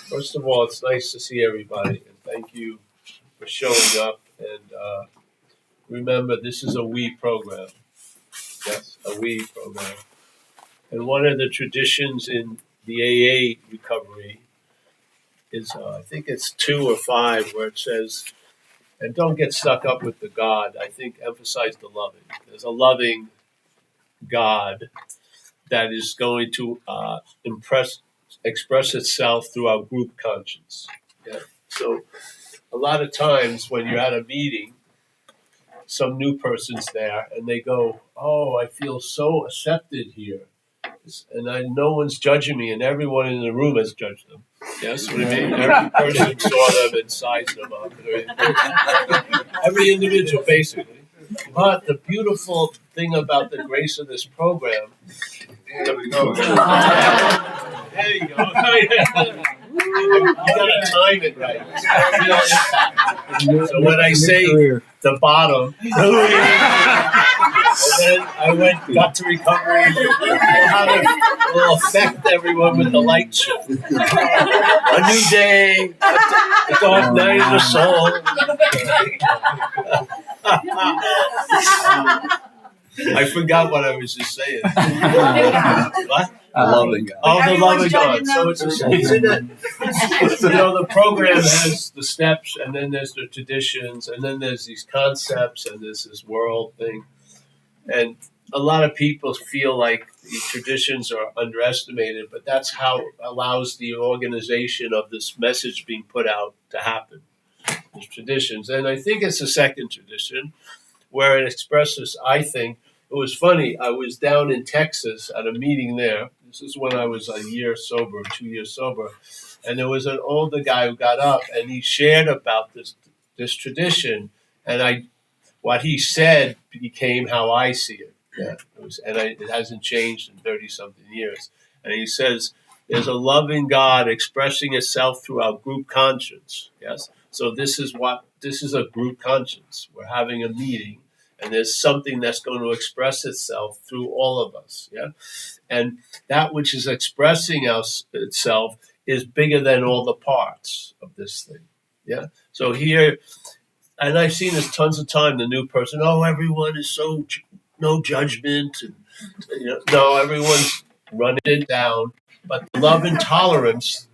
First of all, it's nice to see everybody, and thank you for showing up. And remember, this is a we program. Yes, a we program. And one of the traditions in the AA recovery is, I think it's 2 or 5, where it says, and don't get stuck up with the God. I think emphasize the loving. There's a loving God that is going to express itself through our group conscience. Yeah. So a lot of times when you're at a meeting, some new person's there and they go, "Oh, I feel so accepted here." And no one's judging me, and everyone in the room has judged them. Yes, what I mean? Every person saw them and sized them up. Every individual, basically. But the beautiful thing about the grace of this program, there we go. There you go. You gotta time it right. So when I say the bottom, and then got to recovery, how to will affect everyone with the light shift. A new day, a dark night of the soul. I forgot what I was just saying. What? Loving God. Oh, the loving God. So it's in it. The program has the steps, and then there's the traditions, and then there's these concepts, and there's this world thing. And a lot of people feel like the traditions are underestimated, but that's how it allows the organization of this message being put out to happen. There's traditions. And I think it's the second tradition where it expresses, I think, it was funny. I was down in Texas at a meeting there. This is when I was a year sober, 2 years sober. And there was an older guy who got up and he shared about this tradition. And what he said became how I see it. Yeah, it hasn't changed in 30-something years. And he says, there's a loving God expressing itself through our group conscience. Yes. So this is a group conscience. We're having a meeting, and there's something that's going to express itself through all of us. Yeah. And that which is expressing itself is bigger than all the parts of this thing. Yeah. So here, and I've seen this tons of time, the new person, oh, everyone is so no judgment. And, no, everyone's running it down. But the love and tolerance,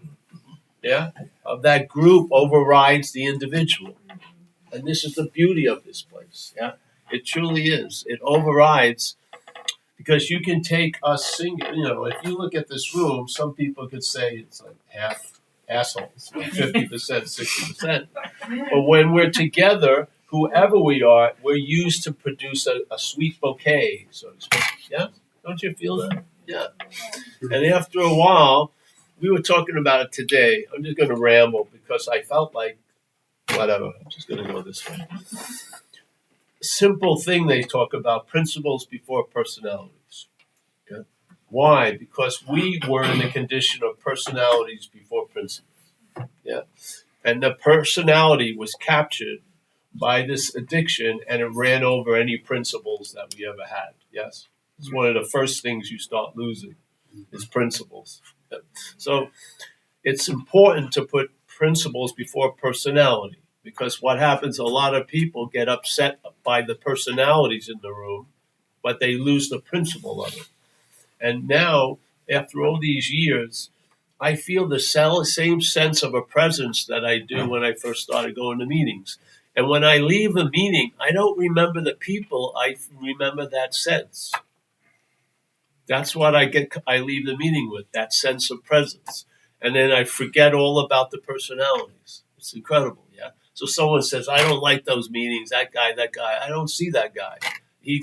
of that group overrides the individual. And this is the beauty of this place. Yeah, it truly is. It overrides, because you can take us single. If you look at this room, some people could say it's like half assholes, 50%, 60%. But when we're together, whoever we are, we're used to produce a sweet bouquet, so to speak. Yeah? Don't you feel that? Yeah. And after a while, we were talking about it today. I'm just going to ramble because I felt like, whatever, I'm just going to go this way. Simple thing they talk about, principles before personalities. Yeah? Why? Because we were in the condition of personalities before principles. Yeah. And the personality was captured by this addiction, and it ran over any principles that we ever had. Yes. It's one of the first things you start losing is principles. Yeah. So it's important to put principles before personality, because what happens, a lot of people get upset by the personalities in the room, but they lose the principle of it. And now, after all these years, I feel the same sense of a presence that I do when I first started going to meetings. And when I leave a meeting, I don't remember the people, I remember that sense. That's what I leave the meeting with, that sense of presence. And then I forget all about the personalities. It's incredible, yeah? So someone says, I don't like those meetings, that guy. I don't see that guy.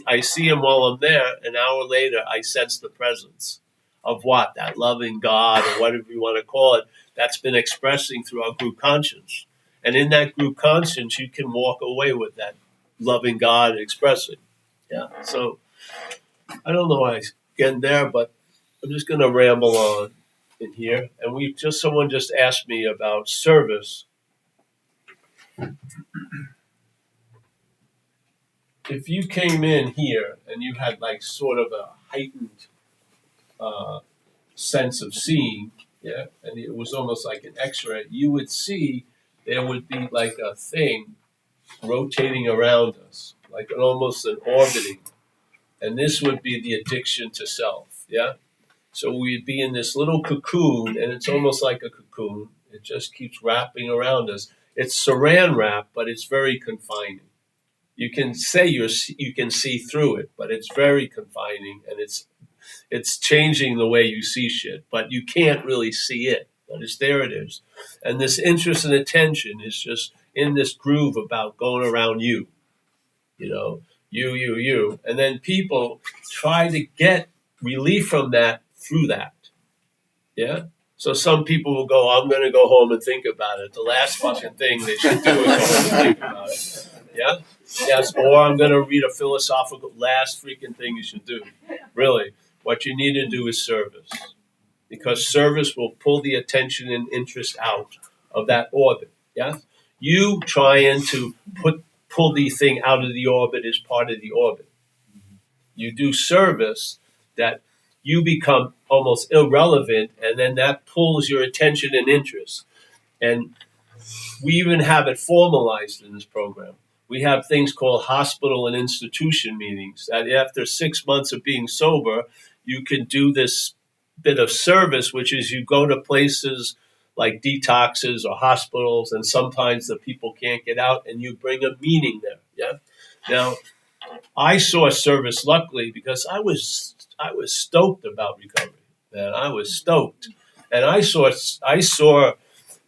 I see him while I'm there. An hour later, I sense the presence of what? That loving God, or whatever you want to call it, that's been expressing through our group conscience. And in that group conscience, you can walk away with that loving God expressing. Yeah. So I don't know why I get there, but I'm just going to ramble on in here. And someone just asked me about service. If you came in here and you had like sort of a heightened sense of seeing, yeah, and it was almost like an X-ray. You would see there would be like a thing rotating around us, like almost an orbiting, and this would be the addiction to self. Yeah, so we'd be in this little cocoon, and it's almost like a cocoon. It just keeps wrapping around us. It's saran wrap, but it's very confining. You can say you can see through it, but it's very confining, and it's changing the way you see shit. But you can't really see it. But it's there. It is, and this interest and attention is just in this groove about going around you. You know, you, and then people try to get relief from that through that. Yeah. So some people will go, I'm going to go home and think about it. The last fucking thing they should do is go home and think about it. Yeah? Yes. Or I'm going to read a philosophical, last freaking thing you should do. Really. What you need to do is service. Because service will pull the attention and interest out of that orbit. Yeah? You trying to pull the thing out of the orbit is part of the orbit. You do service that you become almost irrelevant, and then that pulls your attention and interest. And we even have it formalized in this program. We have things called hospital and institution meetings that after 6 months of being sober, you can do this bit of service, which is you go to places like detoxes or hospitals, and sometimes the people can't get out, and you bring a meeting there. Yeah. Now, I saw service luckily because I was stoked about recovery. Man, I was stoked, and I saw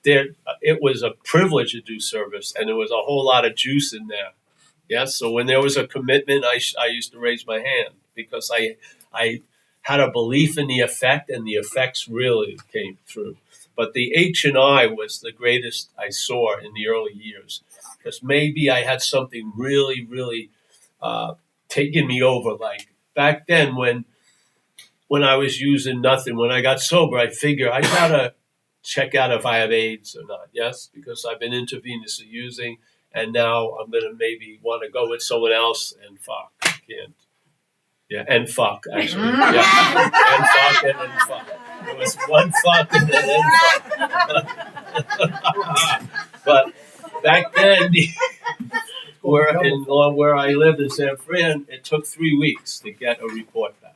there it was a privilege to do service, and there was a whole lot of juice in there. Yeah, so when there was a commitment, I used to raise my hand because I had a belief in the effect, and the effects really came through. But the H&I was the greatest I saw in the early years because maybe I had something really, really taking me over. Like back then when I was using nothing, when I got sober, I figured I gotta check out if I have AIDS or not. Yes, because I've been intravenously using, and now I'm gonna maybe want to go with someone else and fuck. I can't. Yeah, and fuck actually. Yeah, and fuck and then fuck. It was one fuck and then fuck. But back then, where I lived in San Fran, it took 3 weeks to get a report back.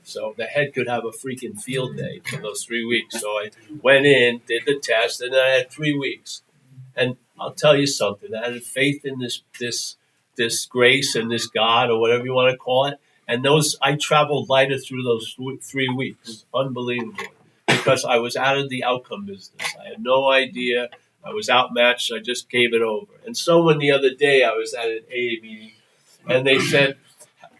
So the head could have a freaking field day for those 3 weeks. So I went in, did the test, and then I had 3 weeks. And I'll tell you something. I had faith in this grace and this God or whatever you want to call it. And I traveled lighter through those 3 weeks. Unbelievable. Because I was out of the outcome business. I had no idea. I was outmatched. I just gave it over. And someone the other day, I was at an AA meeting, and they said,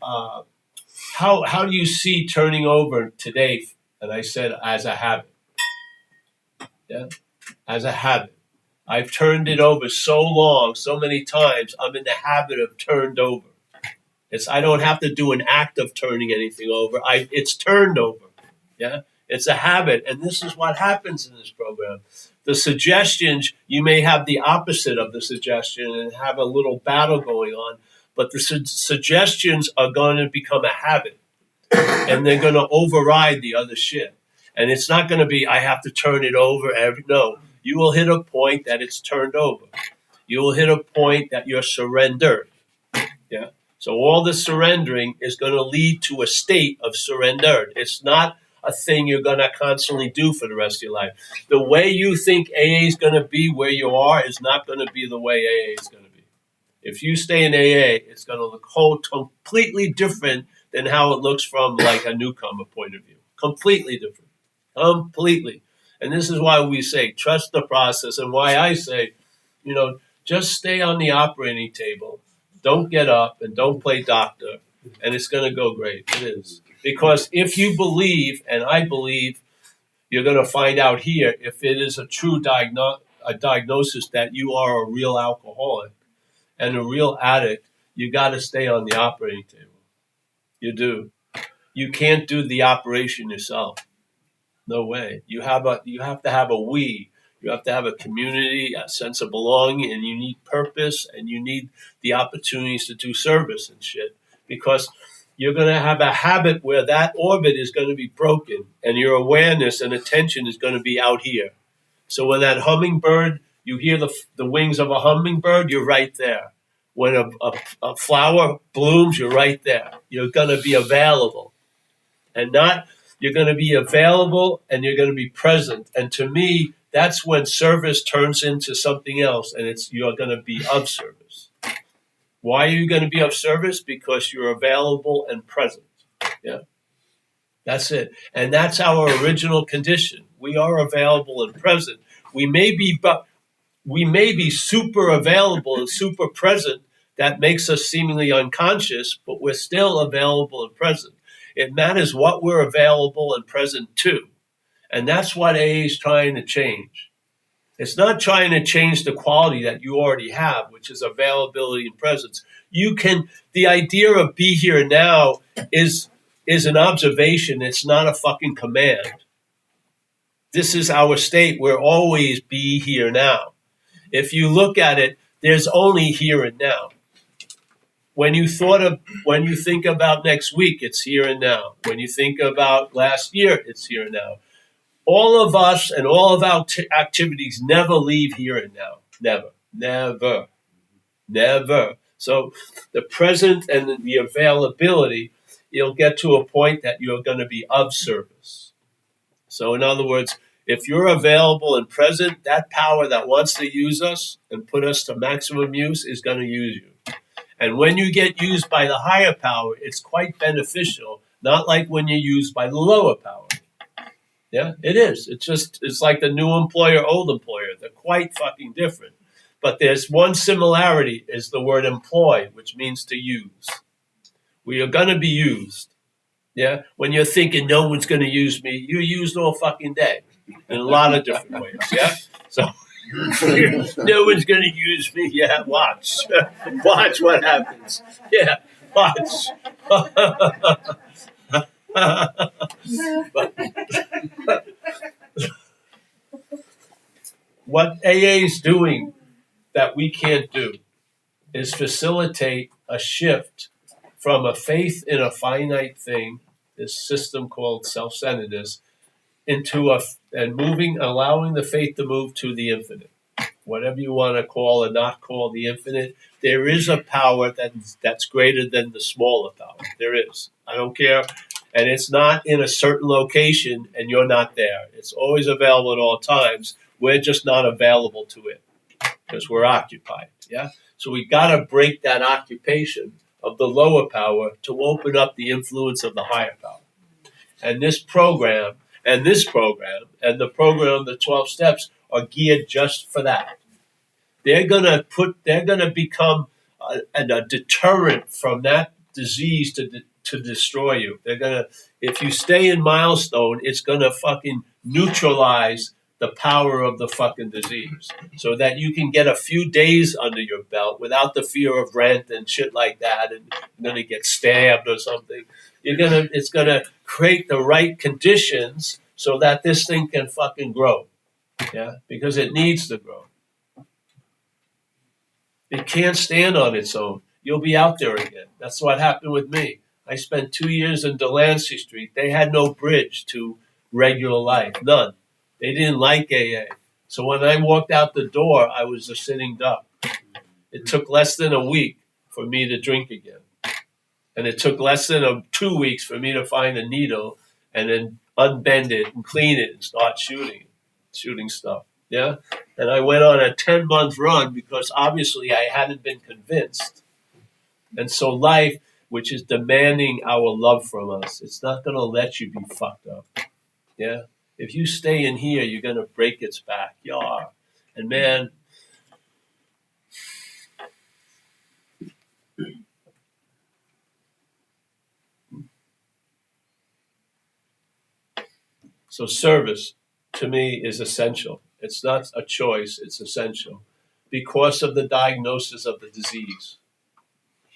how do you see turning over today? And I said, as a habit. Yeah, as a habit. I've turned it over so long, so many times, I'm in the habit of turned over. I don't have to do an act of turning anything over. It's turned over. Yeah, it's a habit. And this is what happens in this program. The suggestions, you may have the opposite of the suggestion and have a little battle going on, but the suggestions are going to become a habit, and they're going to override the other shit. And it's not going to be, I have to turn it over. No, you will hit a point that it's turned over. You will hit a point that you're surrendered. Yeah. So all the surrendering is going to lead to a state of surrendered. It's not a thing you're going to constantly do for the rest of your life. The way you think AA is going to be where you are is not going to be the way AA is going to be. If you stay in AA, it's going to look completely different than how it looks from like a newcomer point of view. Completely different. Completely. And this is why we say trust the process, and why I say, just stay on the operating table. Don't get up and don't play doctor, and it's going to go great. It is. Because if you believe, and I believe, you're going to find out here if it is a true diagnosis that you are a real alcoholic and a real addict, you got to stay on the operating table. You do. You can't do the operation yourself. No way. You have to have a we. You have to have a community, a sense of belonging, and you need purpose, and you need the opportunities to do service and shit. Because you're going to have a habit where that orbit is going to be broken and your awareness and attention is going to be out here. So when that hummingbird, you hear the wings of a hummingbird, you're right there. When a flower blooms, you're right there. You're going to be available. And you're going to be available and you're going to be present. And to me, that's when service turns into something else, and you're going to be of service. Why are you going to be of service? Because you're available and present. Yeah, that's it. And that's our original condition. We are available and present. We may be super available and super present. That makes us seemingly unconscious, but we're still available and present. It matters what we're available and present to. And that's what AA is trying to change. It's not trying to change the quality that you already have, which is availability and presence. The idea of be here now is an observation. It's not a fucking command. This is our state. We're always be here now. If you look at it, there's only here and now. When you think about next week, it's here and now. When you think about last year, it's here and now. All of us and all of our activities never leave here and now. Never. So the present and the availability, you'll get to a point that you're going to be of service. So in other words, if you're available and present, that power that wants to use us and put us to maximum use is going to use you. And when you get used by the higher power, it's quite beneficial, not like when you're used by the lower power. Yeah, it is. It's like the new employer, old employer. They're quite fucking different. But there's one similarity is the word employ, which means to use. We are going to be used. Yeah, when you're thinking no one's going to use me, you're used all fucking day in a lot of different ways. Yeah, so no one's going to use me. Yeah, watch what happens. Yeah, watch. What AA is doing that we can't do is facilitate a shift from a faith in a finite thing, this system called self-centeredness, allowing the faith to move to the infinite. Whatever you want to call or not call the infinite, there is a power that's greater than the smaller power. There is. I don't care. And it's not in a certain location and you're not there. It's always available at all times. We're just not available to it because we're occupied. Yeah. So we got to break that occupation of the lower power to open up the influence of the higher power. And this program and the program, the 12 steps, are geared just for that. They're gonna become a deterrent from that disease to destroy you. If you stay in milestone, it's gonna fucking neutralize the power of the fucking disease, so that you can get a few days under your belt without the fear of rent and shit like that, and you're gonna get stabbed or something. It's gonna create the right conditions so that this thing can fucking grow. Yeah, because it needs to grow. It can't stand on its own. You'll be out there again. That's what happened with me. I spent 2 years in Delancey Street. They had no bridge to regular life, none. They didn't like AA. So when I walked out the door, I was a sitting duck. It took less than a week for me to drink again. And it took less than 2 weeks for me to find a needle and then unbend it and clean it and start shooting stuff. Yeah. And I went on a 10-month run because obviously I hadn't been convinced. And so life, which is demanding our love from us, it's not going to let you be fucked up. Yeah. If you stay in here, you're going to break its back. Yeah. And man, so service to me is essential. It's not a choice, it's essential because of the diagnosis of the disease.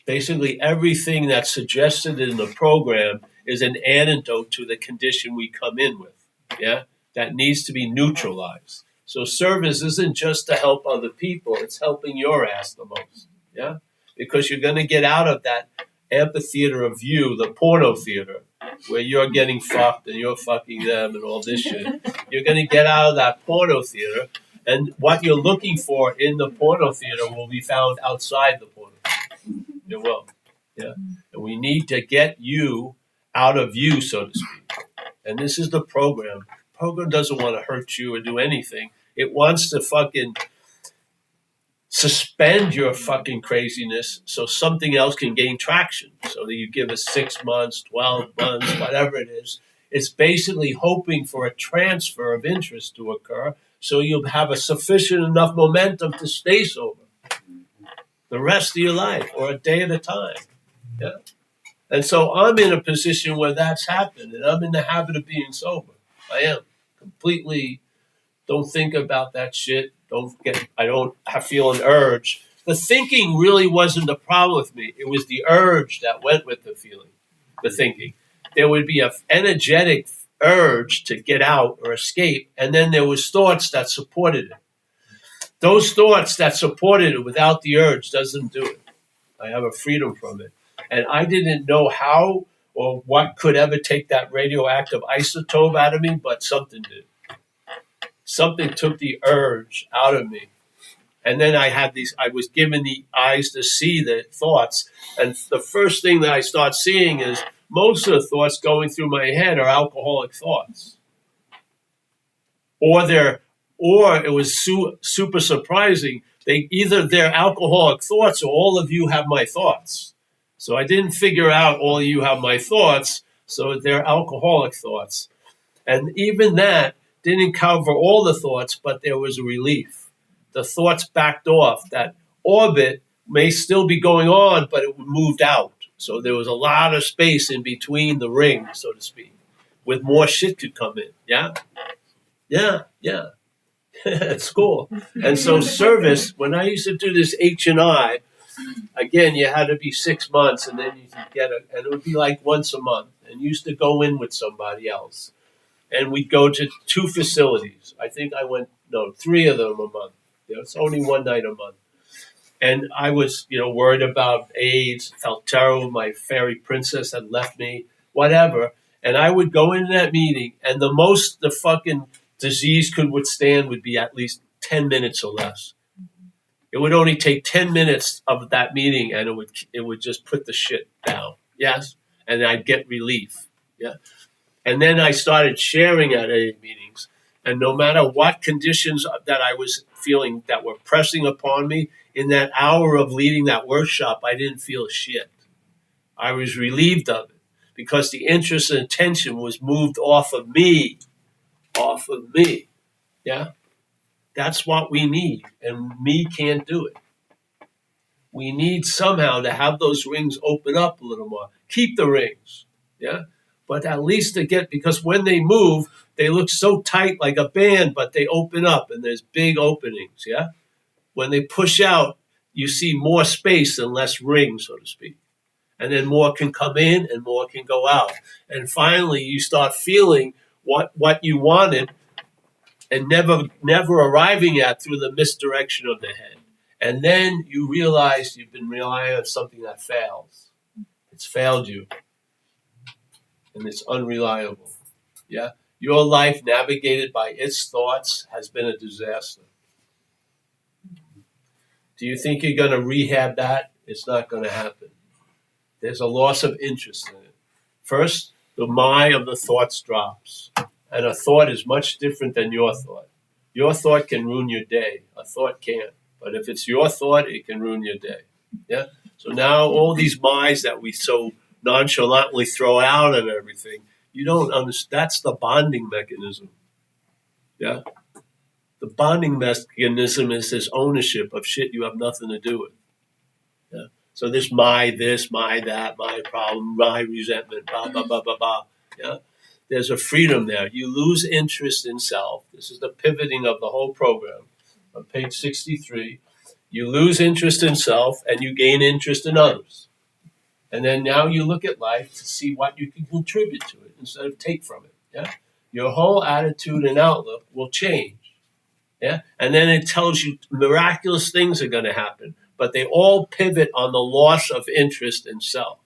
Basically, everything that's suggested in the program is an antidote to the condition we come in with. Yeah, that needs to be neutralized. So service isn't just to help other people, it's helping your ass the most. Yeah, because you're going to get out of that amphitheater of you, the porno theater, where you're getting fucked and you're fucking them and all this shit. You're going to get out of that porno theater, and what you're looking for in the porno theater will be found outside the porno theater. It will. Yeah. And we need to get you out of you, so to speak. And this is the program. The program doesn't want to hurt you or do anything. It wants to fucking suspend your fucking craziness so something else can gain traction. So that you give us 6 months, 12 months, whatever it is. It's basically hoping for a transfer of interest to occur so you'll have a sufficient enough momentum to stay sober the rest of your life or a day at a time. Yeah. And so I'm in a position where that's happened, and I'm in the habit of being sober. I am completely. Don't think about that shit. I feel an urge. The thinking really wasn't the problem with me. It was the urge that went with the feeling, the thinking. There would be an energetic urge to get out or escape, and then there was thoughts that supported it. Those thoughts that supported it without the urge doesn't do it. I have a freedom from it. And I didn't know how or what could ever take that radioactive isotope out of me, but something did. Something took the urge out of me. And then I was given the eyes to see the thoughts. And the first thing that I start seeing is most of the thoughts going through my head are alcoholic thoughts. Or it was super surprising. They're alcoholic thoughts or all of you have my thoughts. So I didn't figure out all of you have my thoughts. So they're alcoholic thoughts. And even that didn't cover all the thoughts, but there was a relief. The thoughts backed off. That orbit may still be going on, but it moved out. So there was a lot of space in between the rings, so to speak, with more shit could come in. Yeah? Yeah. It's cool. And so service, when I used to do this H&I, again, you had to be 6 months, and then you could get it. And it would be like once a month. And you used to go in with somebody else. And we'd go to 2 facilities. I think 3 of them a month. It's only one night a month. And I was, worried about AIDS, felt terrible. My fairy princess had left me, whatever. And I would go into that meeting, and the most the fucking disease could withstand would be at least 10 minutes or less. It would only take 10 minutes of that meeting, and it would just put the shit down. Yes? And I'd get relief. Yeah. And then I started sharing at AA meetings. And no matter what conditions that I was feeling that were pressing upon me, in that hour of leading that workshop, I didn't feel shit. I was relieved of it because the interest and attention was moved off of me. Yeah? That's what we need. And me can't do it. We need somehow to have those rings open up a little more. Keep the rings. Yeah? But at least because when they move, they look so tight like a band, but they open up and there's big openings, yeah? When they push out, you see more space and less rings, so to speak. And then more can come in and more can go out. And finally, you start feeling what you wanted and never arriving at through the misdirection of the head. And then you realize you've been relying on something that fails. It's failed you. And it's unreliable. Yeah? Your life navigated by its thoughts has been a disaster. Do you think you're going to rehab that? It's not going to happen. There's a loss of interest in it. First, the mind of the thoughts drops. And a thought is much different than your thought. Your thought can ruin your day. A thought can't. But if it's your thought, it can ruin your day. Yeah? So now all these minds that we so nonchalantly throw out and everything, you don't understand. That's the bonding mechanism. Yeah? The bonding mechanism is this ownership of shit you have nothing to do with. Yeah? So this, my that, my problem, my resentment, blah, blah, blah, blah, blah. Yeah? There's a freedom there. You lose interest in self. This is the pivoting of the whole program. On page 63, you lose interest in self and you gain interest in others. And then now you look at life to see what you can contribute to it instead of take from it. Yeah? Your whole attitude and outlook will change. Yeah? And then it tells you miraculous things are going to happen. But they all pivot on the loss of interest in self.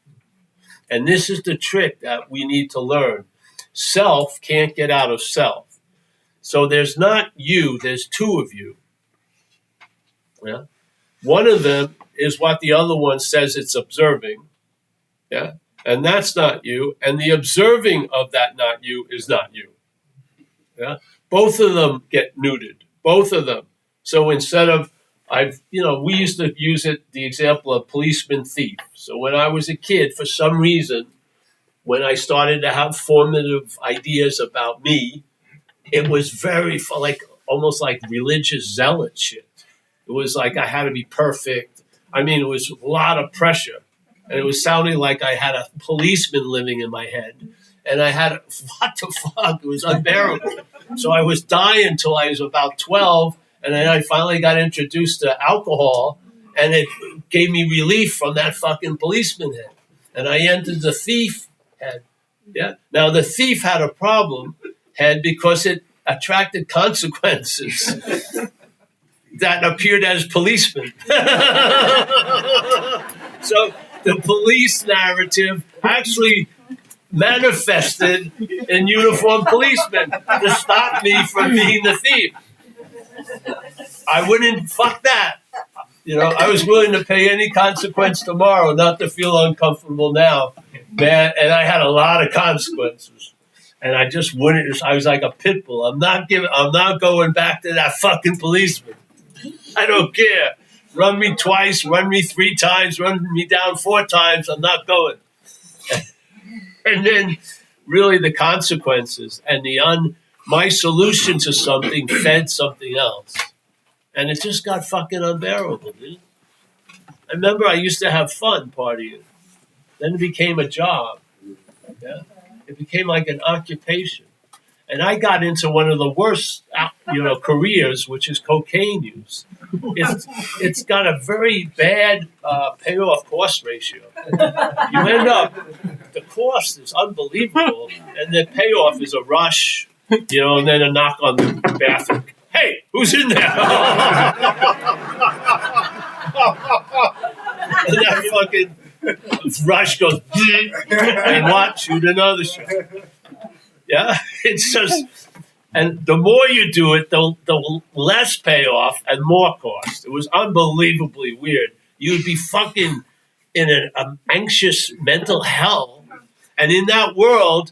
And this is the trick that we need to learn. Self can't get out of self. So there's not you, there's two of you. Yeah. One of them is what the other one says it's observing. Yeah. And that's not you. And the observing of that not you is not you. Yeah. Both of them get neutered. Both of them. So instead of we used to use the example of policeman thief. So when I was a kid, for some reason, when I started to have formative ideas about me, it was very almost like religious zealot shit. It was like I had to be perfect. I mean, it was a lot of pressure. And it was sounding like I had a policeman living in my head. And I had, what the fuck? It was unbearable. So I was dying till I was about 12. And then I finally got introduced to alcohol. And it gave me relief from that fucking policeman head. And I entered the thief head. Yeah. Now, the thief had a problem head because it attracted consequences that appeared as policemen. So the police narrative actually manifested in uniformed policemen to stop me from being the thief. I wouldn't, fuck that. I was willing to pay any consequence tomorrow not to feel uncomfortable now. Man, and I had a lot of consequences. And I just wouldn't, I was like a pit bull. I'm not going back to that fucking policeman. I don't care. Run me twice, run me 3 times, run me down 4 times. I'm not going. And then really the consequences and my solution to something fed something else. And it just got fucking unbearable, dude. I remember I used to have fun partying. Then it became a job. Yeah? It became like an occupation. And I got into one of the worst, careers, which is cocaine use. It's got a very bad payoff cost ratio. You end up, the cost is unbelievable, and the payoff is a rush, and then a knock on the bathroom. Hey, who's in there? And that fucking rush goes, and what? Shoot another shot. Yeah, it's just, and the more you do it, the less payoff and more cost. It was unbelievably weird. You'd be fucking in an anxious mental hell. And in that world,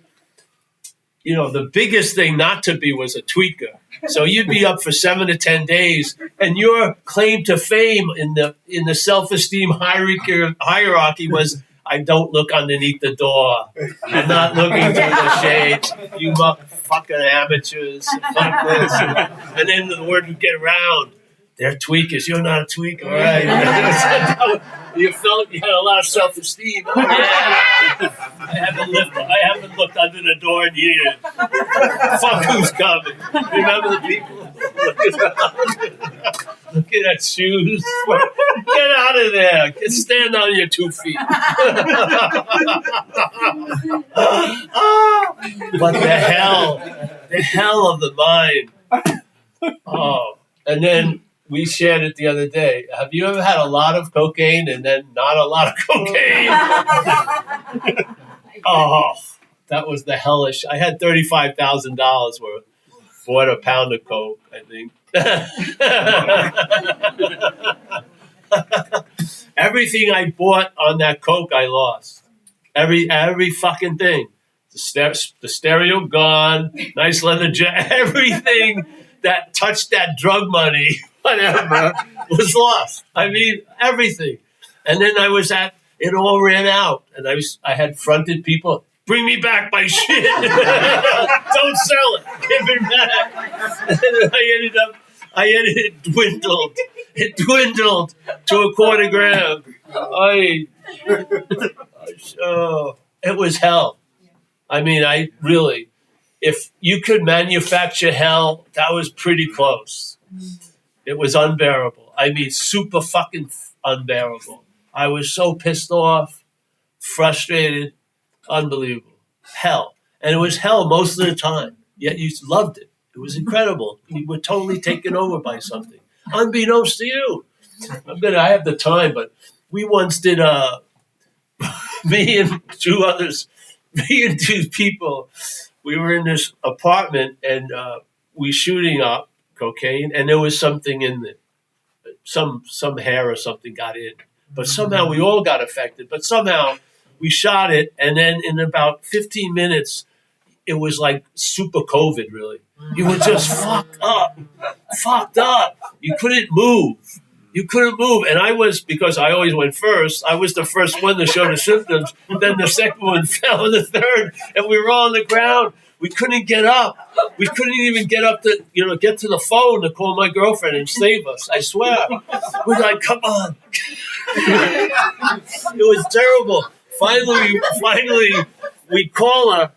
the biggest thing not to be was a tweaker. So you'd be up for 7 to 10 days, and your claim to fame in the self-esteem hierarchy was, I don't look underneath the door. I'm not looking through the shades. You fucking amateurs. Fuck this. And then the word would get around. They're tweakers. You're not a tweaker, right? You felt you had a lot of self-esteem. Oh, yeah. I haven't looked under the door in years. Fuck who's coming. Remember the people? Look at that shoes. Get out of there. Stand on your 2 feet. But the hell of the mind. Oh, and then we shared it the other day. Have you ever had a lot of cocaine and then not a lot of cocaine? Oh, that was the hellish. I had $35,000 worth. Bought a pound of coke, I think. Everything I bought on that coke, I lost. Every fucking thing. The stereo gone. Nice leather jacket. Everything that touched that drug money, whatever, was lost. I mean, everything. And then it all ran out. And I had fronted people, bring me back my shit. Don't sell it. Give it back. And then it dwindled. It dwindled to a quarter gram. It was hell. I mean, if you could manufacture hell, that was pretty close. It was unbearable. I mean, super fucking unbearable. I was so pissed off, frustrated, unbelievable. Hell. And it was hell most of the time. Yet you loved it. It was incredible. You were totally taken over by something. Unbeknownst to you. I have the time, but we once did me and two people, we were in this apartment and we shooting up cocaine, and there was something in it. Some hair or something got in. But somehow we all got affected. But somehow we shot it, and then in about 15 minutes, it was like super COVID, really. You were just fucked up. You couldn't move. And I was, because I always went first, I was the first one to show the symptoms. Then the second one fell, and the third, and we were all on the ground. We couldn't get up. We couldn't even get up to, get to the phone to call my girlfriend and save us. I swear. We're like, come on. It was terrible. Finally, we call her.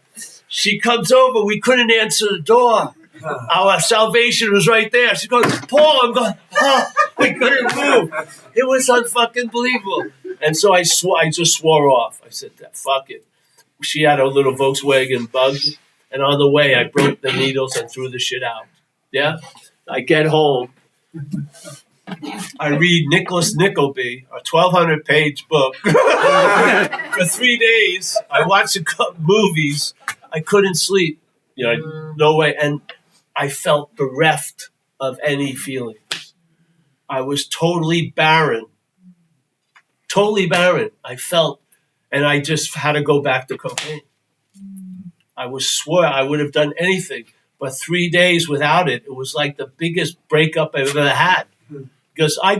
She comes over. We couldn't answer the door. Our salvation was right there. She goes, Paul, I'm going, we couldn't move. It was unfucking believable. And so I just swore off. I said, fuck it. She had a little Volkswagen Bug, and on the way, I broke the needles and threw the shit out. Yeah? I get home. I read Nicholas Nickleby, a 1,200-page book. For 3 days, I watched movies. I couldn't sleep. No way. And I felt bereft of any feelings. I was totally barren. I felt, and I just had to go back to cocaine. I swore I would have done anything, but 3 days without it, it was like the biggest breakup I've ever had. Because I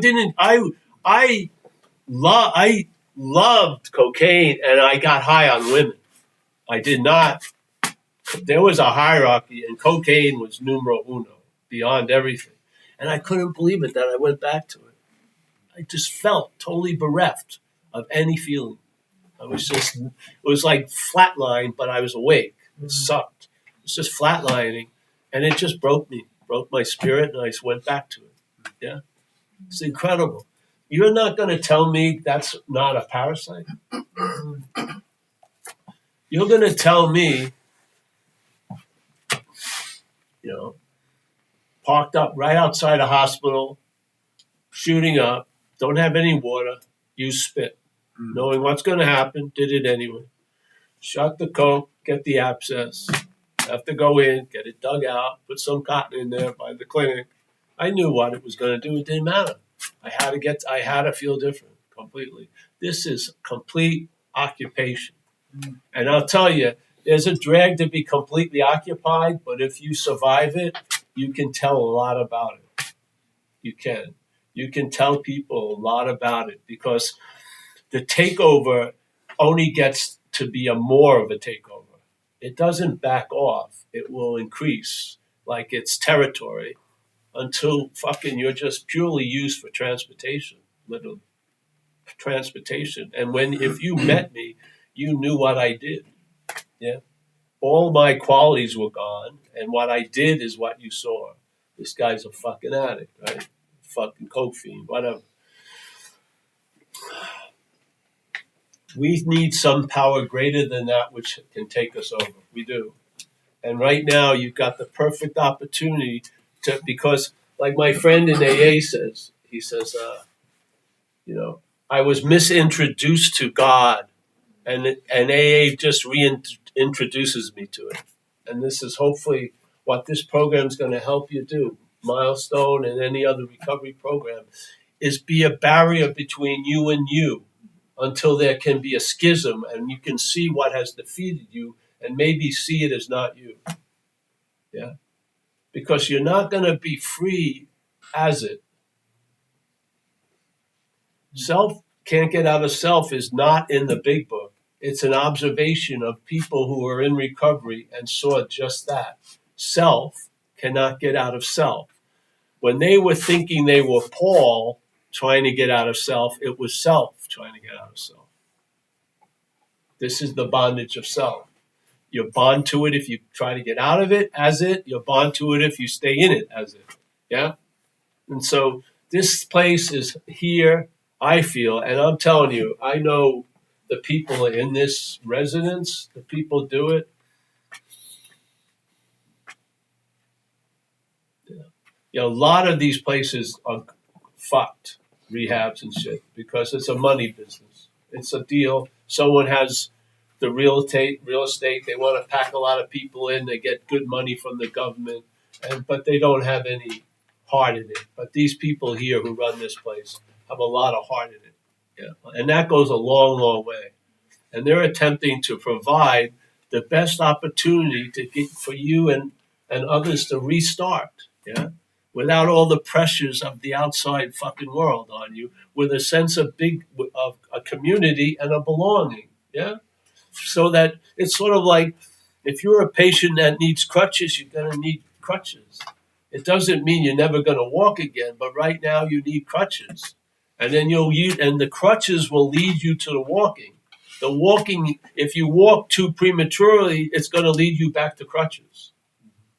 loved cocaine, and I got high on women. I did not. There was a hierarchy, and cocaine was numero uno, beyond everything. And I couldn't believe it that I went back to it. I just felt totally bereft of any feeling. It was like flatline, but I was awake. It sucked. It was just flatlining, and it just broke my spirit, and I just went back to it. Yeah. It's incredible. You're not going to tell me that's not a parasite? You're going to tell me, parked up right outside a hospital, shooting up, don't have any water, use spit, knowing what's going to happen, did it anyway. Shot the coke, get the abscess, have to go in, get it dug out, put some cotton in there by the clinic. I knew what it was going to do. It didn't matter. I had to feel different completely. This is complete occupation. And I'll tell you, there's a drag to be completely occupied, but if you survive it, you can tell a lot about it. You can. You can tell people a lot about it, because the takeover only gets to be more of a takeover. It doesn't back off. It will increase like it's territory until fucking you're just purely used for transportation, literally. Transportation. And if you met me, you knew what I did. Yeah. All my qualities were gone, and what I did is what you saw. This guy's a fucking addict, right? Fucking coke fiend, whatever. We need some power greater than that which can take us over. We do. And right now, you've got the perfect opportunity because like my friend in AA says, he says, I was misintroduced to God, and AA just reintroduces me to it. And this is hopefully what this program is going to help you do. Milestone and any other recovery program is be a barrier between you and you until there can be a schism and you can see what has defeated you and maybe see it as not you. Yeah. Because you're not going to be free as it. Self can't get out of self is not in the big book. It's an observation of people who are in recovery and saw just that. Self cannot get out of self. When they were thinking they were Paul trying to get out of self, it was self trying to get out of self. This is the bondage of self. You're bound to it if you try to get out of it as it. You're bound to it if you stay in it as it. Yeah? And so this place is here, I feel, and I'm telling you, I know the people in this residence, the people do it. A lot of these places are fucked, rehabs and shit, because it's a money business. It's a deal. someone has the real estate, they want to pack a lot of people in, they get good money from the government, but they don't have any heart in it. But these people here who run this place have a lot of heart in it. Yeah. And that goes a long, long way. And they're attempting to provide the best opportunity to get for you and others to restart, yeah, without all the pressures of the outside fucking world on you, with a sense of a community and a belonging, yeah. So that it's sort of like if you're a patient that needs crutches, you're going to need crutches. It doesn't mean you're never going to walk again, but right now you need crutches, and then and the crutches will lead you to the walking. The walking, if you walk too prematurely, it's going to lead you back to crutches.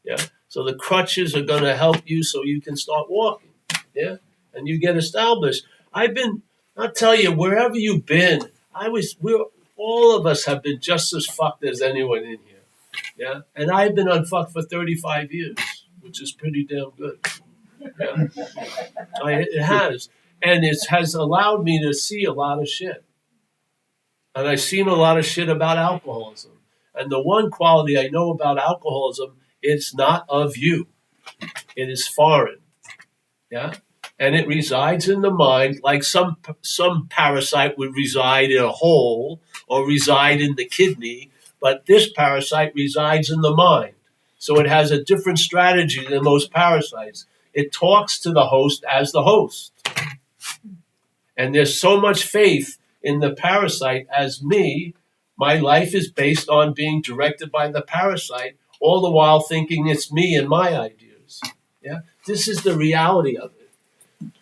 Yeah. So the crutches are going to help you so you can start walking. Yeah. And you get established. I'll tell you, wherever you've been, all of us have been just as fucked as anyone in here. Yeah. And I've been unfucked for 35 years, which is pretty damn good. Yeah. It has. And it has allowed me to see a lot of shit. And I've seen a lot of shit about alcoholism. And the one quality I know about alcoholism, it's not of you. It is foreign. Yeah? And it resides in the mind like some parasite would reside in a hole or reside in the kidney, but this parasite resides in the mind. So it has a different strategy than most parasites. It talks to the host as the host. And there's so much faith in the parasite as me. My life is based on being directed by the parasite, all the while thinking it's me and my ideas. Yeah, this is the reality of it.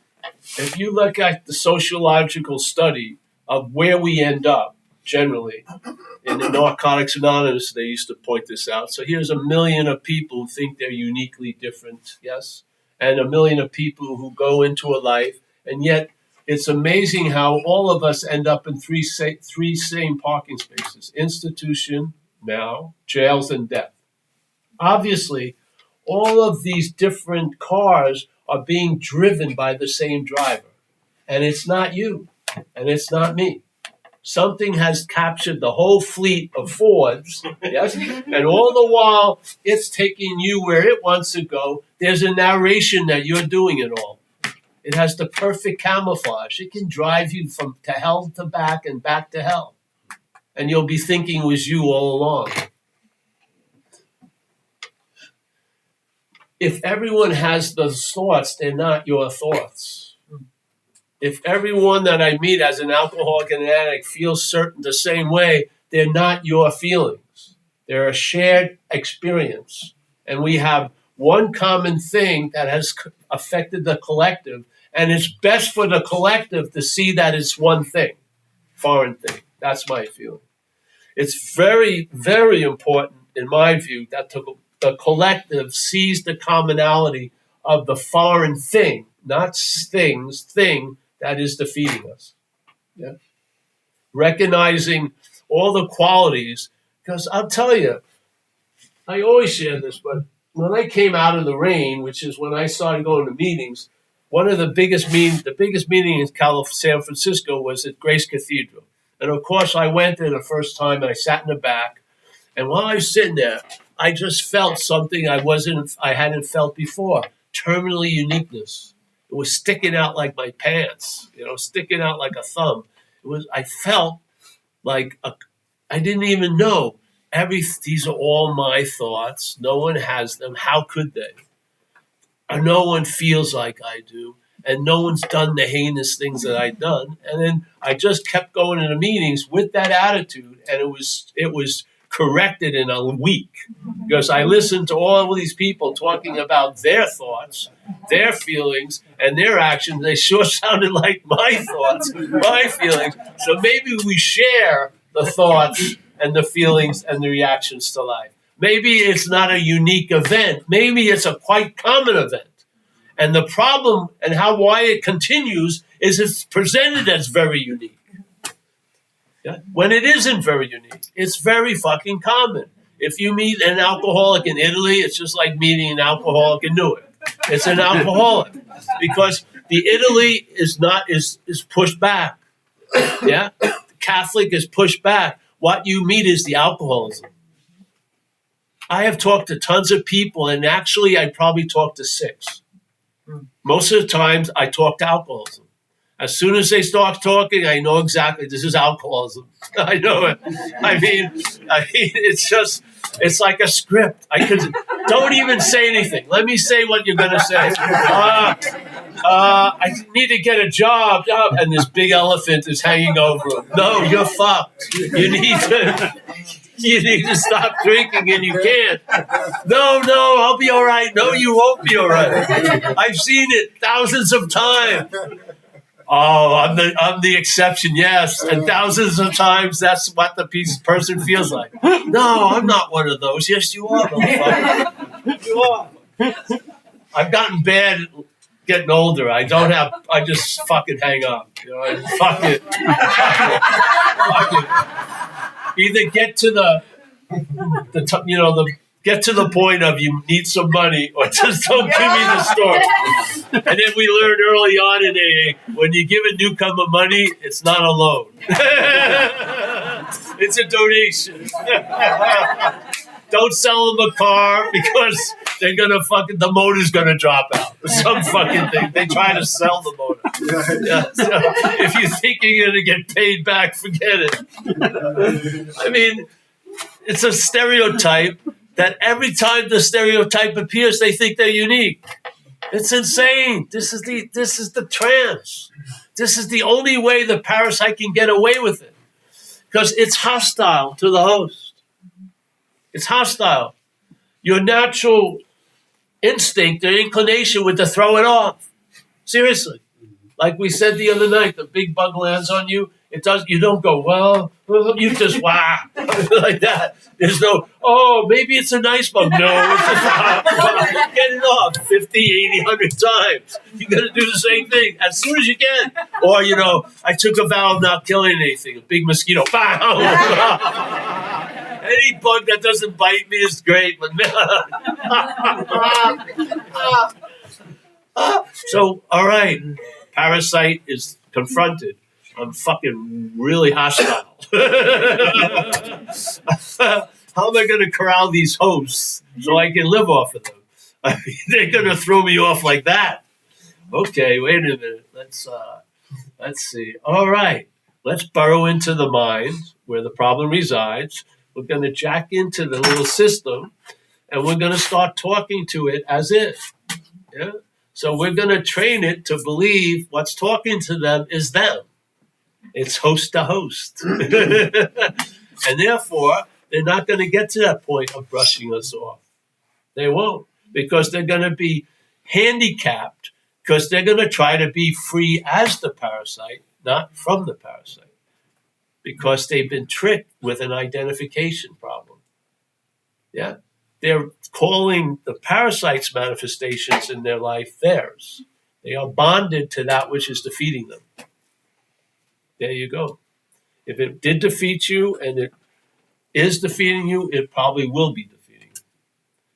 If you look at the sociological study of where we end up, generally, in the Narcotics Anonymous, they used to point this out. So here's 1 million of people who think they're uniquely different, yes, and 1 million of people who go into a life, and yet it's amazing how all of us end up in three same parking spaces: institution, now, jails, and death. Obviously, all of these different cars are being driven by the same driver. And it's not you, and it's not me. Something has captured the whole fleet of Fords, yes, and all the while it's taking you where it wants to go. There's a narration that you're doing it all. It has the perfect camouflage. It can drive you from to hell to back and back to hell. And you'll be thinking it was you all along. If everyone has those thoughts, they're not your thoughts. If everyone that I meet as an alcoholic and an addict feels certain the same way, they're not your feelings. They're a shared experience. And we have one common thing that has affected the collective. And it's best for the collective to see that it's one thing, foreign thing. That's my feeling. It's very, very important, in my view, that the collective sees the commonality of the foreign thing, not thing that is defeating us. Yeah? Recognizing all the qualities, because I'll tell you, I always share this, but when I came out of the rain, which is when I started going to meetings, one of the biggest meeting in San Francisco was at Grace Cathedral. And of course, I went there the first time and I sat in the back. And while I was sitting there, I just felt something I hadn't felt before. Terminal uniqueness. It was sticking out like my pants, sticking out like a thumb. I felt like I didn't even know. These are all my thoughts. No one has them. How could they? Or no one feels like I do. And no one's done the heinous things that I've done. And then I just kept going into meetings with that attitude. And it was corrected in a week. Because I listened to all of these people talking about their thoughts, their feelings, and their actions. They sure sounded like my thoughts, my feelings. So maybe we share the thoughts and the feelings and the reactions to life. Maybe it's not a unique event. Maybe it's a quite common event. And the problem and why it continues is it's presented as very unique. Yeah? When it isn't very unique, it's very fucking common. If you meet an alcoholic in Italy, it's just like meeting an alcoholic in Newark. It's an alcoholic because the Italy is pushed back. Yeah, Catholic is pushed back, what you meet is the alcoholism. I have talked to tons of people, and actually I probably talked to 6. Most of the times I talk to alcoholism. As soon as they start talking, I know exactly this is alcoholism. I know it. I mean, it's like a script. Don't even say anything. Let me say what you're going to say. I need to get a job, and this big elephant is hanging over him. No, you're fucked. You need to stop drinking, and you can't. No, I'll be all right. No, you won't be all right. I've seen it thousands of times. Oh, I'm the exception, yes. And thousands of times, that's what the person feels like. No, I'm not one of those. Yes, you are, motherfucker. You are. I've gotten bad getting older. I just fucking hang up. You know, fuck it. Either get to get to the point of you need some money, or just don't give me the story. And then we learned early on in AA, when you give a newcomer money, it's not a loan. It's a donation. Don't sell them a car because the motor's gonna drop out. Some fucking thing. They try to sell the motor. Yeah, so if you think you're gonna get paid back, forget it. I mean, it's a stereotype that every time the stereotype appears, they think they're unique. It's insane. This is the trance. This is the only way the parasite can get away with it, because it's hostile to the host. It's hostile. Your natural instinct or inclination would to throw it off. Seriously. Like we said the other night, the big bug lands on you. You don't go, well, you just, wow, like that. There's no, maybe it's a nice bug. No, it's just, get it off 50, 80, 100 times. You got to do the same thing as soon as you can. Or, I took a vow of not killing anything. A big mosquito, any bug that doesn't bite me is great. But so, all right, parasite is confronted. I'm fucking really hostile. How am I going to corral these hosts so I can live off of them? I mean, they're going to throw me off like that. Okay, wait a minute. Let's see. All right, let's burrow into the mind where the problem resides. We're going to jack into the little system, and we're going to start talking to it as if. Yeah. So we're going to train it to believe what's talking to them is them. It's host to host. And therefore, they're not going to get to that point of brushing us off. They won't, because they're going to be handicapped, because they're going to try to be free as the parasite, not from the parasite, because they've been tricked with an identification problem. Yeah. They're calling the parasite's manifestations in their life theirs. They are bonded to that which is defeating them. There you go. If it did defeat you and it is defeating you, it probably will be defeating you.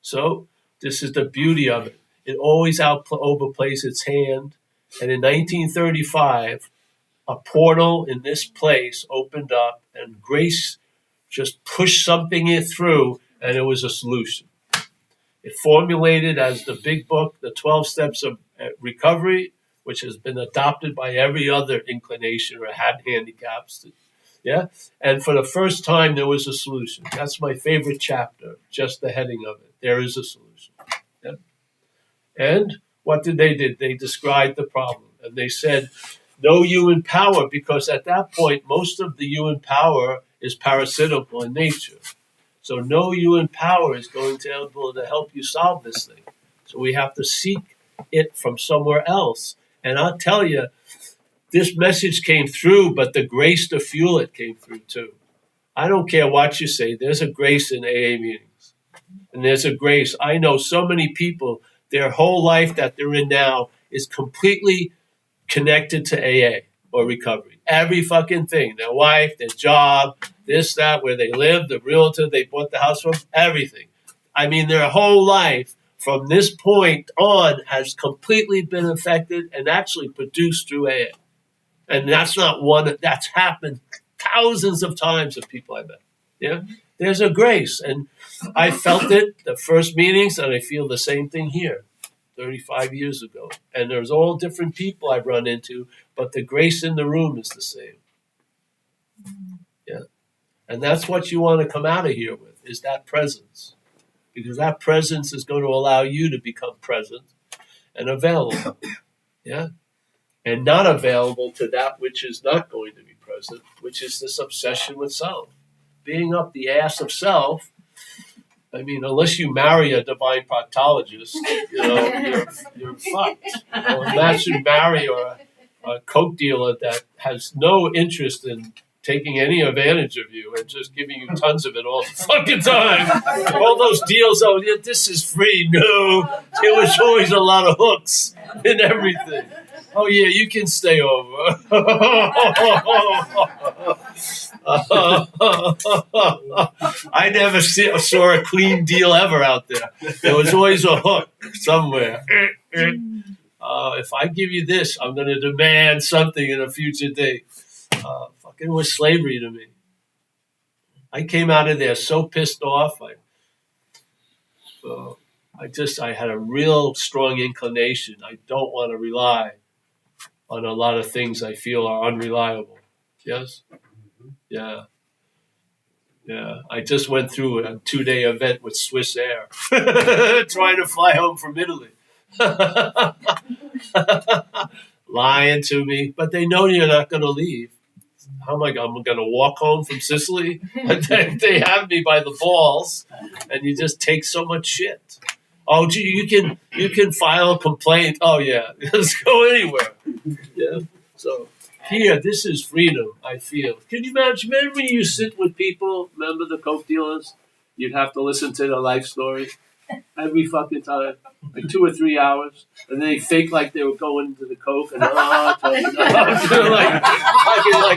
So this is the beauty of it. It always overplays its hand. And in 1935, a portal in this place opened up, and grace just pushed something through, and it was a solution. It formulated as the big book, The 12 Steps of Recovery, which has been adopted by every other inclination or had handicaps. Yeah? And for the first time, there was a solution. That's my favorite chapter, just the heading of it. There is a solution. Yeah? And what did they do? They described the problem. And they said, no human power, because at that point, most of the human power is parasitical in nature. So no human power is going to be able to help you solve this thing. So we have to seek it from somewhere else. And I'll tell you, this message came through, but the grace to fuel it came through too. I don't care what you say. There's a grace in AA meetings. And there's a grace. I know so many people, their whole life that they're in now is completely connected to AA or recovery. Every fucking thing. Their wife, their job, this, that, where they live, the realtor they bought the house from, everything. I mean, their whole life from this point on has completely been affected and actually produced through AA. And that's not one, that's happened thousands of times of people I met. Yeah, there's a grace, and I felt it the first meetings, and I feel the same thing here, 35 years ago. And there's all different people I've run into, but the grace in the room is the same. Yeah, and that's what you want to come out of here with, is that presence, because that presence is going to allow you to become present and available. Yeah, and not available to that which is not going to be present, which is this obsession with self. Being up the ass of self, I mean, unless you marry a divine proctologist, you're fucked. Unless you marry a coke dealer that has no interest in taking any advantage of you and just giving you tons of it all the fucking time. All those deals, oh, yeah, this is free. No, there was always a lot of hooks in everything. Oh, yeah, you can stay over. I never saw a clean deal ever out there. There was always a hook somewhere. If I give you this, I'm going to demand something in a future date. Fucking was slavery to me. I came out of there so pissed off. I had a real strong inclination. I don't want to rely on a lot of things I feel are unreliable. Yes? Yeah. Yeah. I just went through a 2-day event with Swiss Air, trying to fly home from Italy. Lying to me, but they know you're not going to leave. How am I going to walk home from Sicily? They have me by the balls, and you just take so much shit. Oh, gee, you can file a complaint. Oh, yeah, let's go anywhere. Yeah. So here, this is freedom, I feel. Can you imagine? Remember when you sit with people, remember the coke dealers? You'd have to listen to their life story every fucking time, like 2 or 3 hours. And they fake like they were going into the coke and like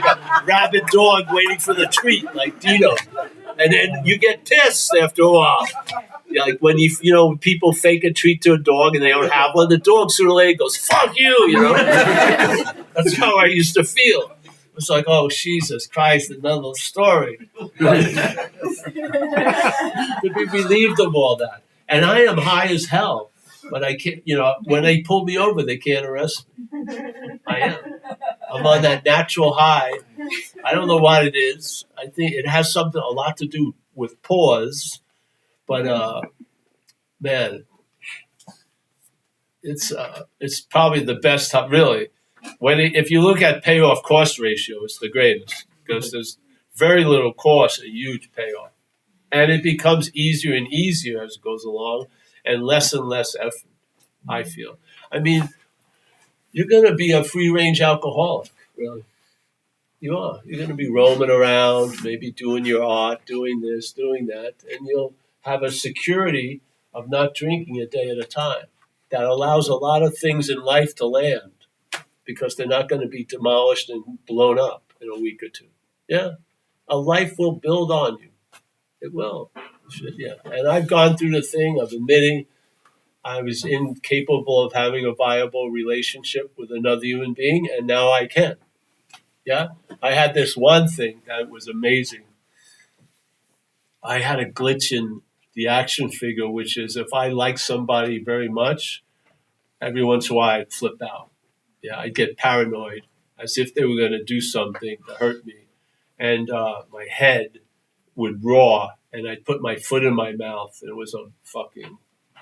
a rabid dog waiting for the treat, like Dino. And then you get pissed after a while. Like when people fake a treat to a dog and they don't have one, the dog sooner or later goes, fuck you, That's how I used to feel. It's like, oh, Jesus Christ, another story. To be relieved of all that. And I am high as hell, but I can't, when they pull me over, they can't arrest me. I am. I'm on that natural high. I don't know what it is. I think it has a lot to do with pause. But man, it's probably the best time, really. If you look at payoff cost ratio, it's the greatest because there's very little cost, a huge payoff, and it becomes easier and easier as it goes along, and less effort. I feel. I mean, you're going to be a free range alcoholic, really. You are. You're going to be roaming around, maybe doing your art, doing this, doing that, and you'll have a security of not drinking a day at a time. That allows a lot of things in life to land because they're not going to be demolished and blown up in a week or two. Yeah. A life will build on you. It will. Yeah. And I've gone through the thing of admitting I was incapable of having a viable relationship with another human being, and now I can. Yeah. I had this one thing that was amazing. I had a glitch in the action figure, which is if I like somebody very much, every once in a while I'd flip out. Yeah, I'd get paranoid as if they were going to do something to hurt me. And my head would roar, and I'd put my foot in my mouth. And it was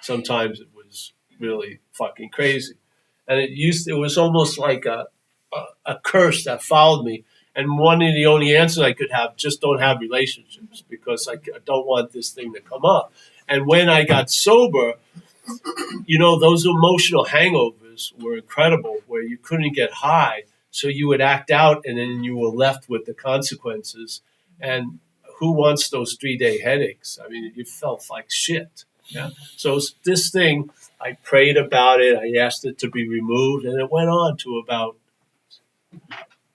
sometimes it was really fucking crazy. And it was almost like a curse that followed me. And one of the only answers I could have, just don't have relationships because I don't want this thing to come up. And when I got sober, those emotional hangovers were incredible where you couldn't get high. So you would act out and then you were left with the consequences. And who wants those 3-day headaches? I mean, you felt like shit. Yeah. So this thing, I prayed about it. I asked it to be removed, and it went on to about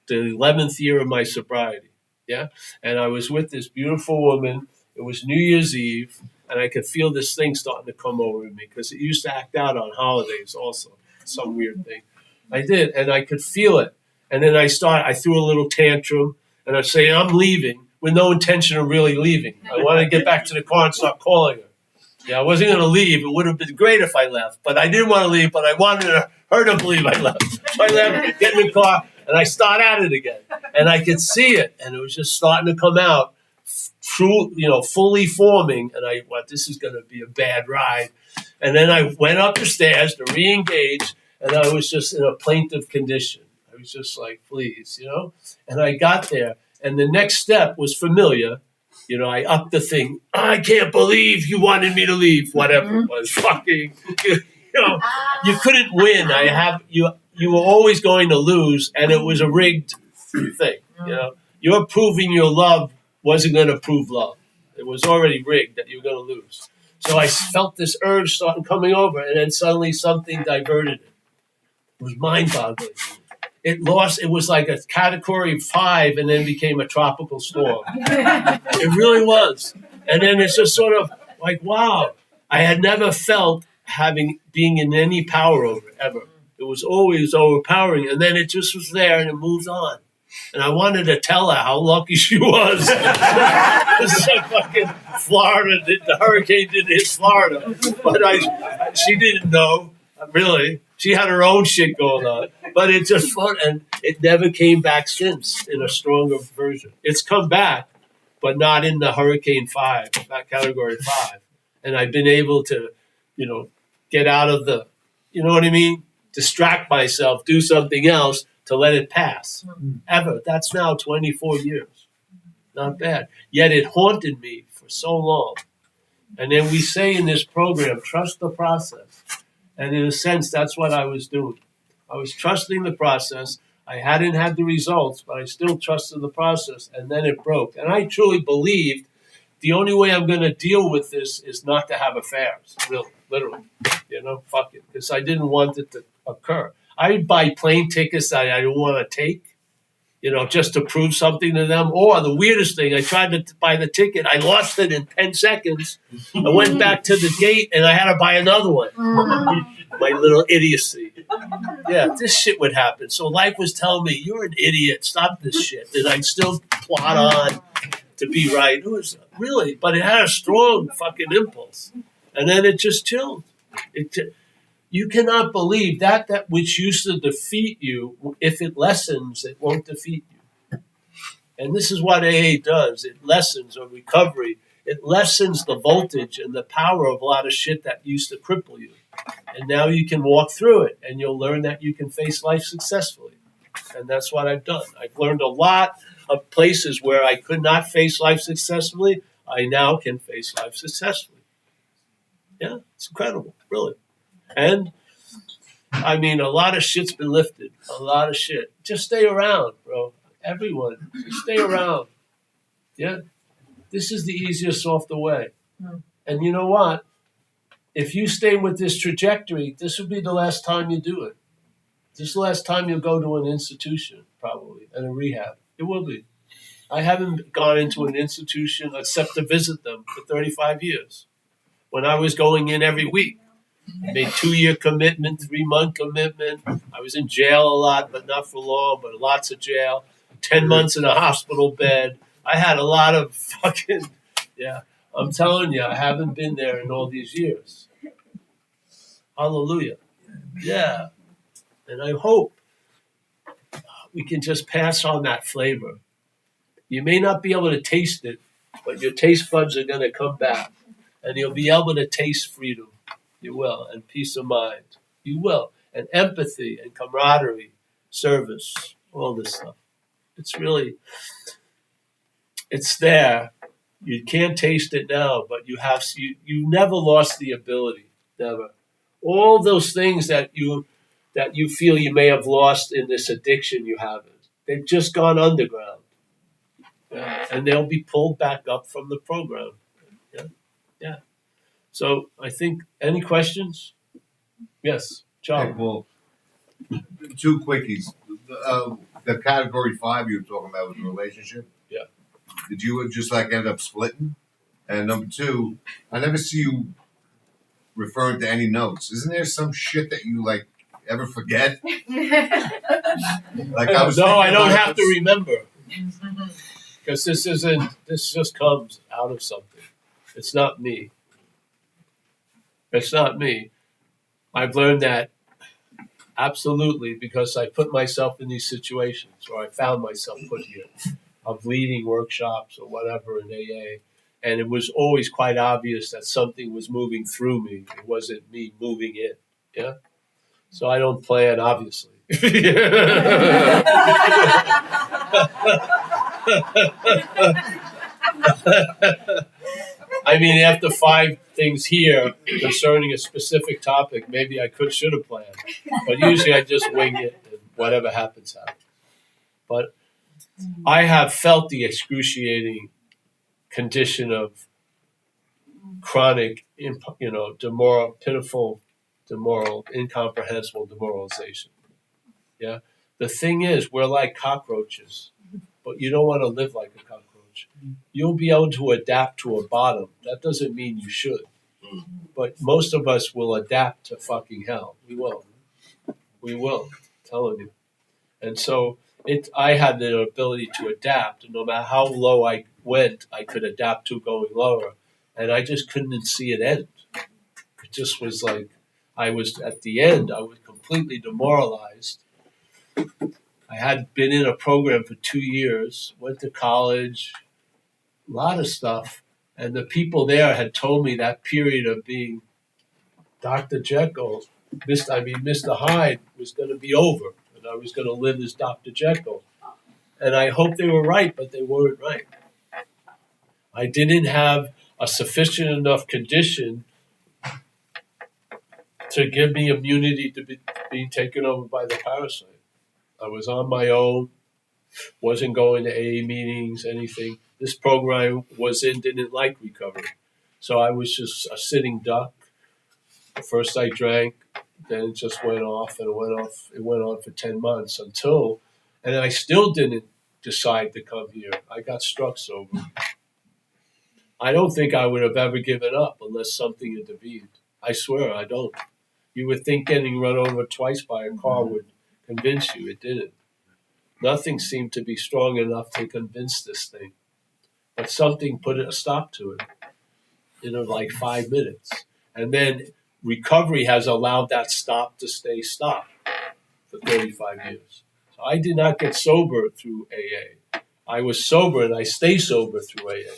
the 11th year of my sobriety. Yeah. And I was with this beautiful woman. It was New Year's Eve, and I could feel this thing starting to come over me because it used to act out on holidays also, some weird thing. I did, and I could feel it. And then I threw a little tantrum, and I say, I'm leaving with no intention of really leaving. I want to get back to the car and start calling her. Yeah, I wasn't going to leave. It would have been great if I left, but I didn't want to leave, but I wanted her to believe I left. So I left, get in the car, and I start at it again. And I could see it, and it was just starting to come out, fully forming. And I went, this is going to be a bad ride. And then I went up the stairs to re-engage, and I was just in a plaintive condition. I was just like, please, And I got there, and the next step was familiar. I upped the thing. I can't believe you wanted me to leave. Whatever it was, fucking. You couldn't win. You were always going to lose, and it was a rigged thing. Your proving your love wasn't going to prove love. It was already rigged that you were going to lose. So I felt this urge starting coming over, and then suddenly something diverted it. It was mind-boggling. It was like a category 5 and then became a tropical storm. It really was. And then it's just sort of like, wow, I had never felt being in any power over it, ever. It was always overpowering. And then it just was there and it moved on. And I wanted to tell her how lucky she was. This is like fucking Florida. The hurricane didn't hit Florida. But she didn't know, really. She had her own shit going on, but it's just fun, and it never came back since in a stronger version. It's come back, but not in the Hurricane 5, not Category 5. And I've been able to, get out of the, distract myself, do something else to let it pass. Ever. That's now 24 years. Not bad. Yet it haunted me for so long. And then we say in this program, trust the process. And in a sense, that's what I was doing. I was trusting the process. I hadn't had the results, but I still trusted the process. And then it broke. And I truly believed the only way I'm going to deal with this is not to have affairs, really, literally. Fuck it. Because I didn't want it to occur. I'd buy plane tickets that I didn't want to take, just to prove something to them. Or the weirdest thing, I tried to buy the ticket. I lost it in 10 seconds. I went back to the gate, and I had to buy another one. My little idiocy. Yeah, this shit would happen. So life was telling me, you're an idiot. Stop this shit. And I'd still plot on to be right. It was really, but it had a strong fucking impulse. And then it just chilled. You cannot believe that which used to defeat you, if it lessens, it won't defeat you. And this is what AA does. It lessens, or recovery. It lessens the voltage and the power of a lot of shit that used to cripple you. And now you can walk through it, and you'll learn that you can face life successfully. And that's what I've done. I've learned a lot of places where I could not face life successfully. I now can face life successfully. Yeah, it's incredible, really. And, a lot of shit's been lifted. A lot of shit. Just stay around, bro. Everyone, just stay around. Yeah? This is the easiest off the way. And you know what? If you stay with this trajectory, this will be the last time you do it. This is the last time you'll go to an institution, probably, and a rehab. It will be. I haven't gone into an institution except to visit them for 35 years. When I was going in every week. I made 2-year commitment, 3-month commitment. I was in jail a lot, but not for long, but lots of jail. 10 months in a hospital bed. I had a lot of fucking, I'm telling you, I haven't been there in all these years. Hallelujah. Yeah. And I hope we can just pass on that flavor. You may not be able to taste it, but your taste buds are going to come back. And you'll be able to taste freedom. You will. And peace of mind. You will. And empathy and camaraderie, service, all this stuff. It's there. You can't taste it now, but you never lost the ability. Never. All those things that you feel you may have lost in this addiction you haven't. They've just gone underground. Yeah. And they'll be pulled back up from the program. Yeah. So I think, any questions? Yes, John. Hey, well, 2 quickies. The category 5 you were talking about was a relationship. Yeah. Did you just end up splitting? And number 2, I never see you referring to any notes. Isn't there some shit that you ever forget? I don't have to remember. Because this just comes out of something. It's not me. It's not me. I've learned that absolutely because I put myself in these situations, or I found myself put here, of leading workshops or whatever in AA. And it was always quite obvious that something was moving through me. It wasn't me moving it. Yeah. So I don't plan, obviously. I mean, after 5 things here concerning a specific topic, maybe I should have planned. But usually I just wing it and whatever happens, happens. But I have felt the excruciating condition of chronic, pitiful, incomprehensible demoralization. Yeah. The thing is, we're like cockroaches, but you don't want to live like a cockroach. You'll be able to adapt to a bottom. That doesn't mean you should. But most of us will adapt to fucking hell. We will. I'm telling you. And so I had the ability to adapt. And no matter how low I went, I could adapt to going lower. And I just couldn't see it end. It just was like, I was at the end, I was completely demoralized. I had been in a program for 2 years, went to college, a lot of stuff. And the people there had told me that period of being Dr. Jekyll, Mr. Hyde was going to be over. And I was going to live as Dr. Jekyll. And I hoped they were right, but they weren't right. I didn't have a sufficient enough condition to give me immunity to being taken over by the parasite. I was on my own, wasn't going to AA meetings, anything. This program didn't like recovery. So I was just a sitting duck. First I drank, then it just went off, and it went on for 10 months and I still didn't decide to come here. I got struck sober. I don't think I would have ever given up unless something intervened. I swear, I don't. You would think getting run over twice by a car would convince you. It didn't. Nothing seemed to be strong enough to convince this thing. But something put a stop to it in like 5 minutes. And then recovery has allowed that stop to stay stopped for 35 years. So I did not get sober through AA. I was sober and I stay sober through AA.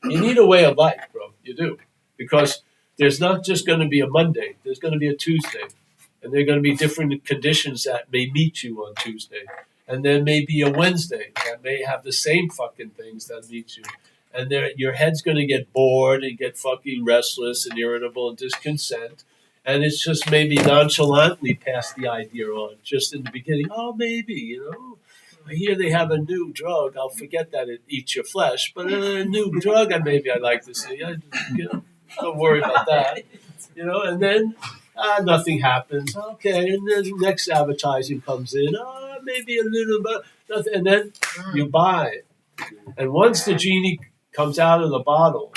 You need a way of life, bro. You do. Because there's not just going to be a Monday. There's going to be a Tuesday. And there are going to be different conditions that may meet you on Tuesday. And there may be a Wednesday that may have the same fucking things that meet you. And your head's going to get bored and get fucking restless and irritable and discontent. And it's just maybe nonchalantly pass the idea on just in the beginning. Oh, maybe, I hear they have a new drug. I'll forget that it eats your flesh. But a new drug, maybe I'd like to see. Don't worry about that. And then nothing happens. Okay, and then the next advertising comes in. Maybe a little bit. Nothing. And then you buy it. And once the genie comes out of the bottle,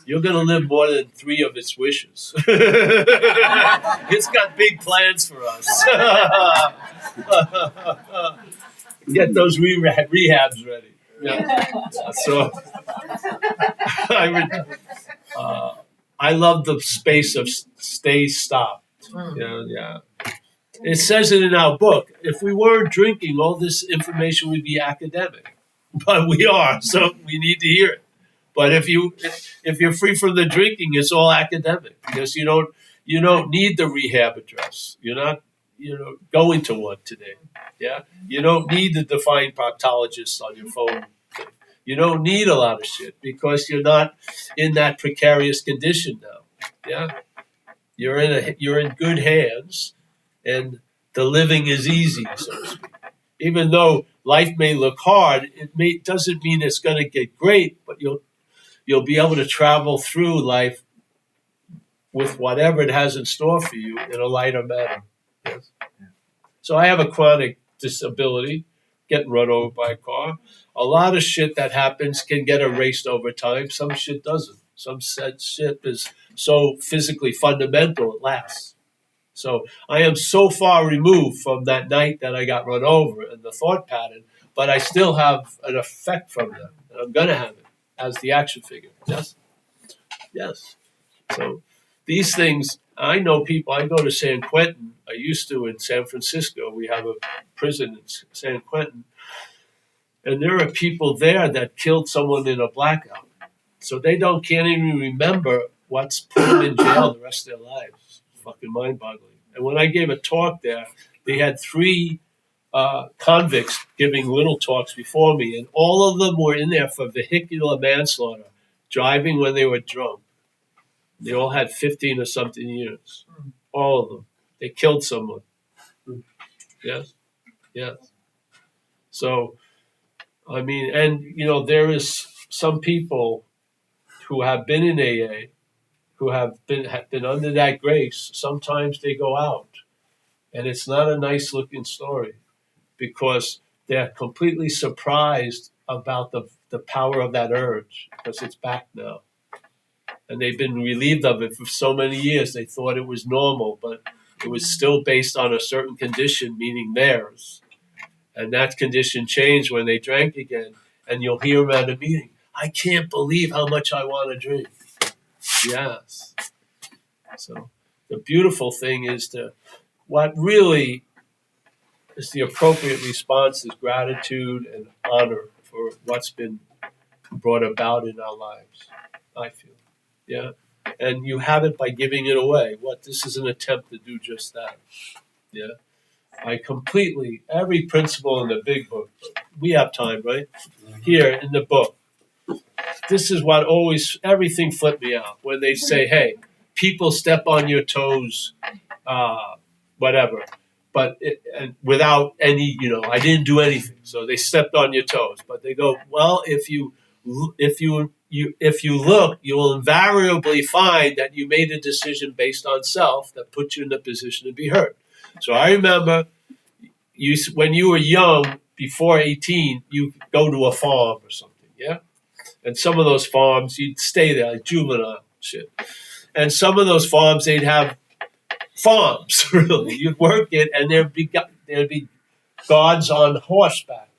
you're going to live more than 3 of its wishes. It's got big plans for us. Get those rehabs ready. Yeah. So I love the space of stay stopped. Yeah. It says it in our book. If we weren't drinking, all this information would be academic. But we are, so we need to hear it. But if you're free from the drinking, it's all academic because you don't need the rehab address. You're not going to one today. Yeah, you don't need the defined proctologist on your phone. You don't need a lot of shit because you're not in that precarious condition now. Yeah, you're in good hands, and the living is easy, so to speak. Even though life may look hard, doesn't mean it's going to get great, but you'll be able to travel through life with whatever it has in store for you in a lighter manner. Yes. So I have a chronic disability, getting run over by a car. A lot of shit that happens can get erased over time. Some shit doesn't. Some shit is so physically fundamental it lasts. So I am so far removed from that night that I got run over and the thought pattern, but I still have an effect from them. And I'm going to have it as the action figure. Yes. Yes. So these things, I know people, I go to San Quentin. I used to in San Francisco. We have a prison in San Quentin. And there are people there that killed someone in a blackout. So they can't even remember what's put them in jail the rest of their lives. It's fucking mind-boggling. And when I gave a talk there, they had 3 convicts giving little talks before me, and all of them were in there for vehicular manslaughter, driving when they were drunk. They all had 15 or something years. All of them. They killed someone. Yes. Yes. So, I mean, and, you know, there is some people who have been in AA, who have been under that grace. Sometimes they go out, and it's not a nice looking story because they're completely surprised about the power of that urge because it's back now. And they've been relieved of it for so many years. They thought it was normal, but it was still based on a certain condition, meaning theirs. And that condition changed when they drank again. And you'll hear them at a meeting. I can't believe how much I want to drink. Yes. So the beautiful thing is what really is the appropriate response is gratitude and honor for what's been brought about in our lives, I feel. Yeah. And you have it by giving it away. This is an attempt to do just that. Yeah. Every principle in the big book, we have time, right? Here in the book. This is what everything flipped me out. When they say, hey, people step on your toes, whatever. But and without any, I didn't do anything. So they stepped on your toes. But they go, well, if you look, you will invariably find that you made a decision based on self that put you in the position to be hurt. So I remember when you were young, before 18, you could go to a farm or something, yeah? And some of those farms, you'd stay there, like juvenile shit. And some of those farms, they'd have farms, really. You'd work it, and there'd be guards on horseback.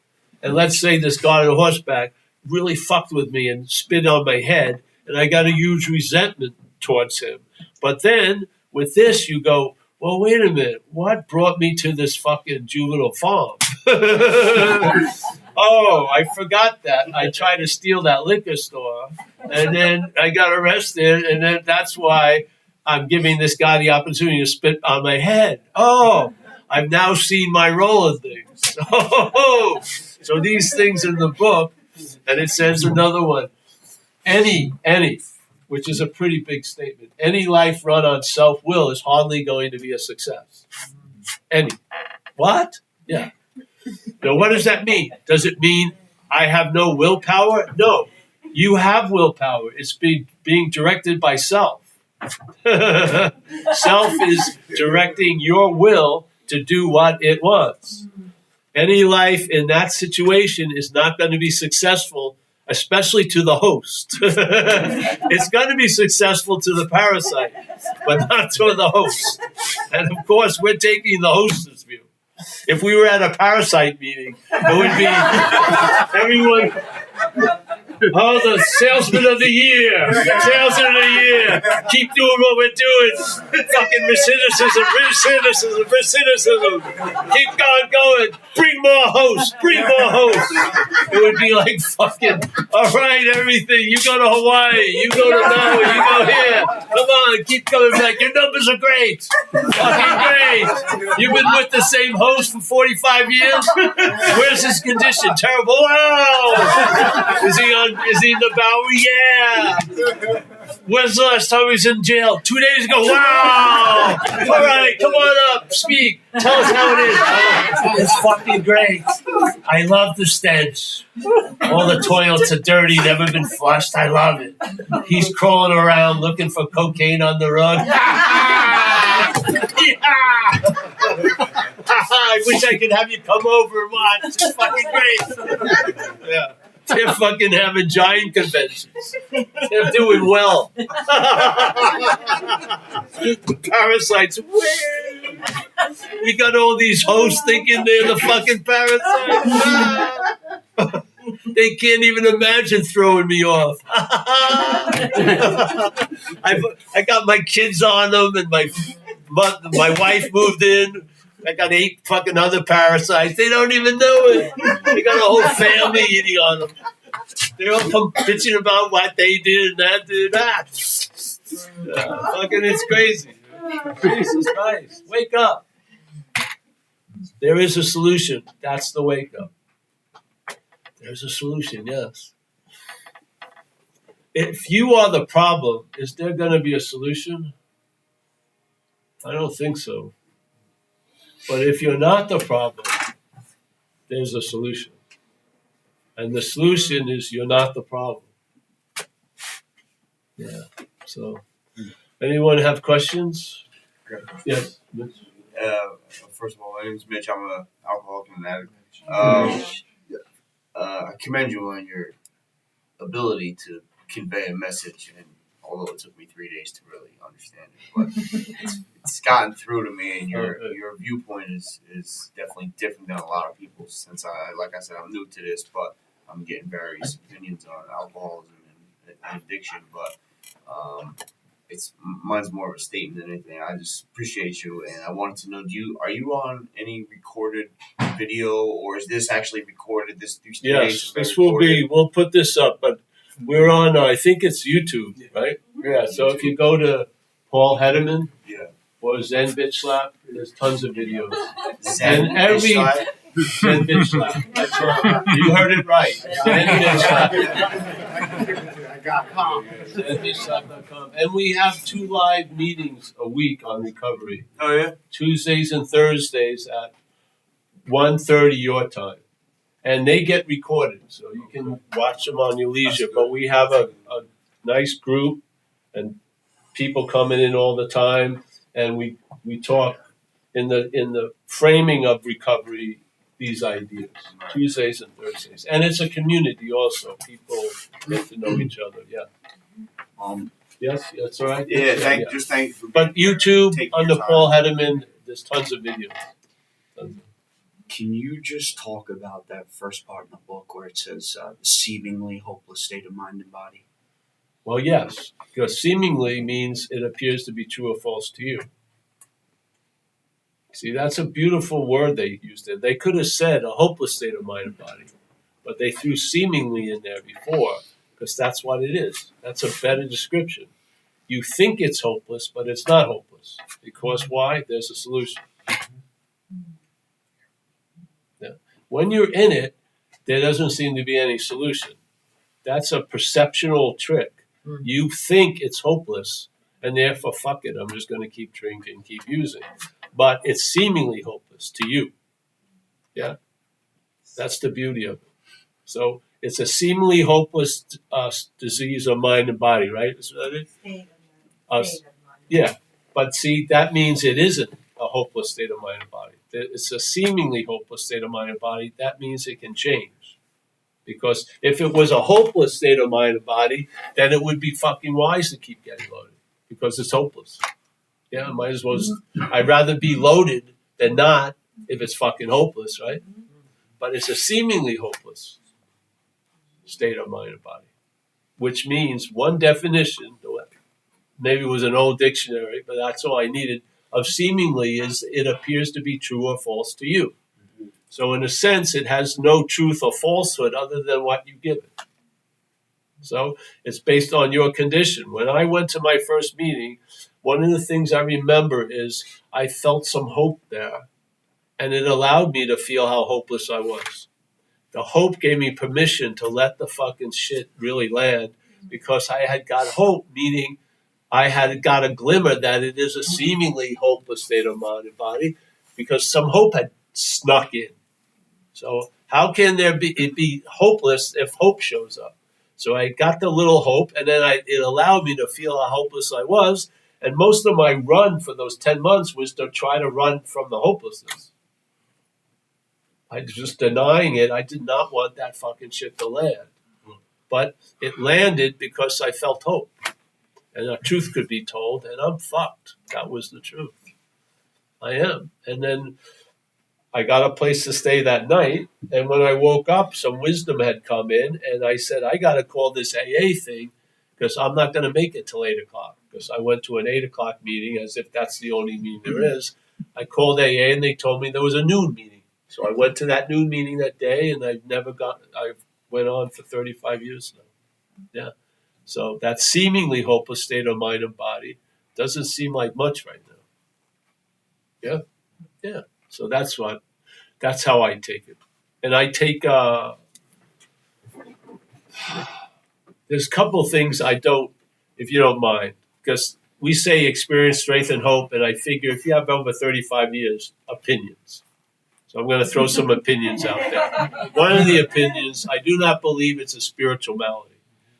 And let's say this guard on horseback really fucked with me and spit on my head, and I got a huge resentment towards him. But then, with this, you go, well, wait a minute, what brought me to this fucking juvenile farm? Oh, I forgot that. I tried to steal that liquor store, and then I got arrested, and then that's why I'm giving this guy the opportunity to spit on my head. Oh, I've now seen my role in things. Oh, so these things in the book, and it says another one, any, which is a pretty big statement. Any life run on self-will is hardly going to be a success. Any. What? Yeah. Now, what does that mean? Does it mean I have no willpower? No. You have willpower. It's being directed by self. Self is directing your will to do what it wants. Any life in that situation is not going to be successful, especially to the host. It's going to be successful to the parasite, but not to the host. And of course, we're taking the host's view. If we were at a parasite meeting, it would be everyone, the salesman of the year, keep doing what we're doing. Fucking recidivism. Keep going. Bring more hosts. It would be like fucking, all right, everything. You go to Hawaii, you go to Maui, you go here. Come on, keep coming back. Your numbers are great. Fucking great. You've been with the same host for 45 years? Where's his condition? Terrible. Wow. Is he in the Bowery? Yeah. When's the last time he was in jail? 2 days ago. Wow. All right, come on up. Speak. Tell us how it is. Oh, it's fucking great. I love the stench. All the toilets are dirty, never been flushed. I love it. He's crawling around looking for cocaine on the rug. I wish I could have you come over and watch. It's fucking great. Yeah. They're fucking having giant conventions. They're doing well. The parasites win. We got all these hosts thinking they're the fucking parasites. They can't even imagine throwing me off. I got my kids on them, and my wife moved in. I got 8 fucking other parasites. They don't even know it. They got a whole family eating on them. They're all bitching about what they did and that did that. Fucking, it's crazy. Jesus Christ. Wake up. There is a solution. That's the wake up. There's a solution, yes. If you are the problem, is there going to be a solution? I don't think so. But if you're not the problem, there's a solution. And the solution is you're not the problem. Yeah. So, anyone have questions? Great. Yes, Mitch. First of all, my name is Mitch. I'm an alcoholic and an addict. I commend you on your ability to convey a message, and although it took me 3 days to really understand it, but it's gotten through to me, and your viewpoint is definitely different than a lot of people's. Since like I said, I'm new to this, but I'm getting various opinions on alcoholism and addiction. But mine's more of a statement than anything. I just appreciate you, and I wanted to know: are you on any recorded video, or is this actually recorded? Yes, this will be. We'll put this up, but we're on. I think it's YouTube, right? Yeah. So if you go to Paul Hedderman, or Zen Bitch Slap, there's tons of videos. Zen Bitch Slap. That's right. You heard it right. Zen Bitch Slap. ZenBitchSlap.com. And we have 2 live meetings a week on recovery. Oh yeah. Tuesdays and Thursdays at 1:30 your time. And they get recorded, so you can watch them on your leisure. But we have a nice group and people coming in all the time, and we talk in the framing of recovery these ideas, Tuesdays and Thursdays. And it's a community also. People get to know each other, Yes, that's all right. Yeah, thank you for But YouTube, under Paul Hedderman, there's tons of videos. Can you just talk about that first part in the book where it says the seemingly hopeless state of mind and body? Well, yes, because seemingly means it appears to be true or false to you. See, that's a beautiful word they used there. They could have said a hopeless state of mind and body, but they threw seemingly in there before, because that's what it is. That's a better description. You think it's hopeless, but it's not hopeless. Because why? There's a solution. Yeah. When you're in it, there doesn't seem to be any solution. That's a perceptual trick. You think it's hopeless, and therefore, fuck it, I'm just going to keep drinking, keep using. But it's seemingly hopeless to you. Yeah? That's the beauty of it. So it's a seemingly hopeless disease of mind and body, right? Is that it? State of mind. Yeah. But see, that means it isn't a hopeless state of mind and body. It's a seemingly hopeless state of mind and body. That means it can change. Because if it was a hopeless state of mind and body, then it would be fucking wise to keep getting loaded. Because it's hopeless. Yeah, might as well. I'd rather be loaded than not if it's fucking hopeless, right? But it's a seemingly hopeless state of mind and body, which means one definition, maybe it was an old dictionary, but that's all I needed, of seemingly is it appears to be true or false to you. So in a sense, it has no truth or falsehood other than what you give it. So it's based on your condition. When I went to my first meeting, one of the things I remember is I felt some hope there, and it allowed me to feel how hopeless I was. The hope gave me permission to let the fucking shit really land, because I had got hope, meaning I had got a glimmer that it is a seemingly hopeless state of mind and body, because some hope had snuck in. So how can it be hopeless if hope shows up? So I got the little hope, and then it allowed me to feel how hopeless I was. And most of my run for those 10 months was to try to run from the hopelessness. I was just denying it. I did not want that fucking shit to land. but it landed because I felt hope. And the truth could be told, and I'm fucked. That was the truth. I am. And then I got a place to stay that night, and when I woke up, some wisdom had come in, and I said, I got to call this AA thing, because I'm not going to make it till 8 o'clock, because I went to an 8 o'clock meeting, as if that's the only meeting there is. I called AA, and they told me there was a noon meeting. So I went to that noon meeting that day, and I went on for 35 years now. Yeah. So that seemingly hopeless state of mind and body doesn't seem like much right now. Yeah. Yeah. So that's how I take it. And I take, there's a couple of things I don't, if you don't mind, because we say experience, strength, and hope, and I figure if you have over 35 years, opinions. So I'm going to throw some opinions out there. One of the opinions, I do not believe it's a spiritual malady.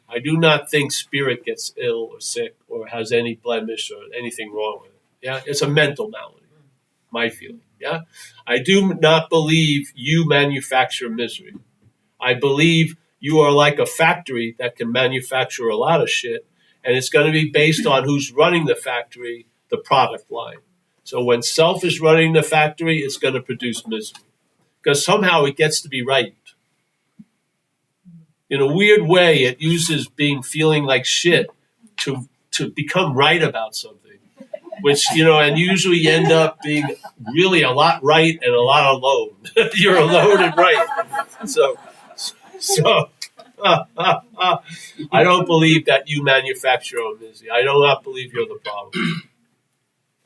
I do not think spirit gets ill or sick or has any blemish or anything wrong with it. Yeah, it's a mental malady, my feeling. Yeah, I do not believe you manufacture misery. I believe you are like a factory that can manufacture a lot of shit, and it's going to be based on who's running the factory, the product line. So when self is running the factory, it's going to produce misery because somehow it gets to be right. In a weird way, it uses feeling like shit to become right about something, which, and usually you end up being really a lot right and a lot alone. You're alone and right. So I don't believe that you manufacture your own misery. I do not believe you're the problem.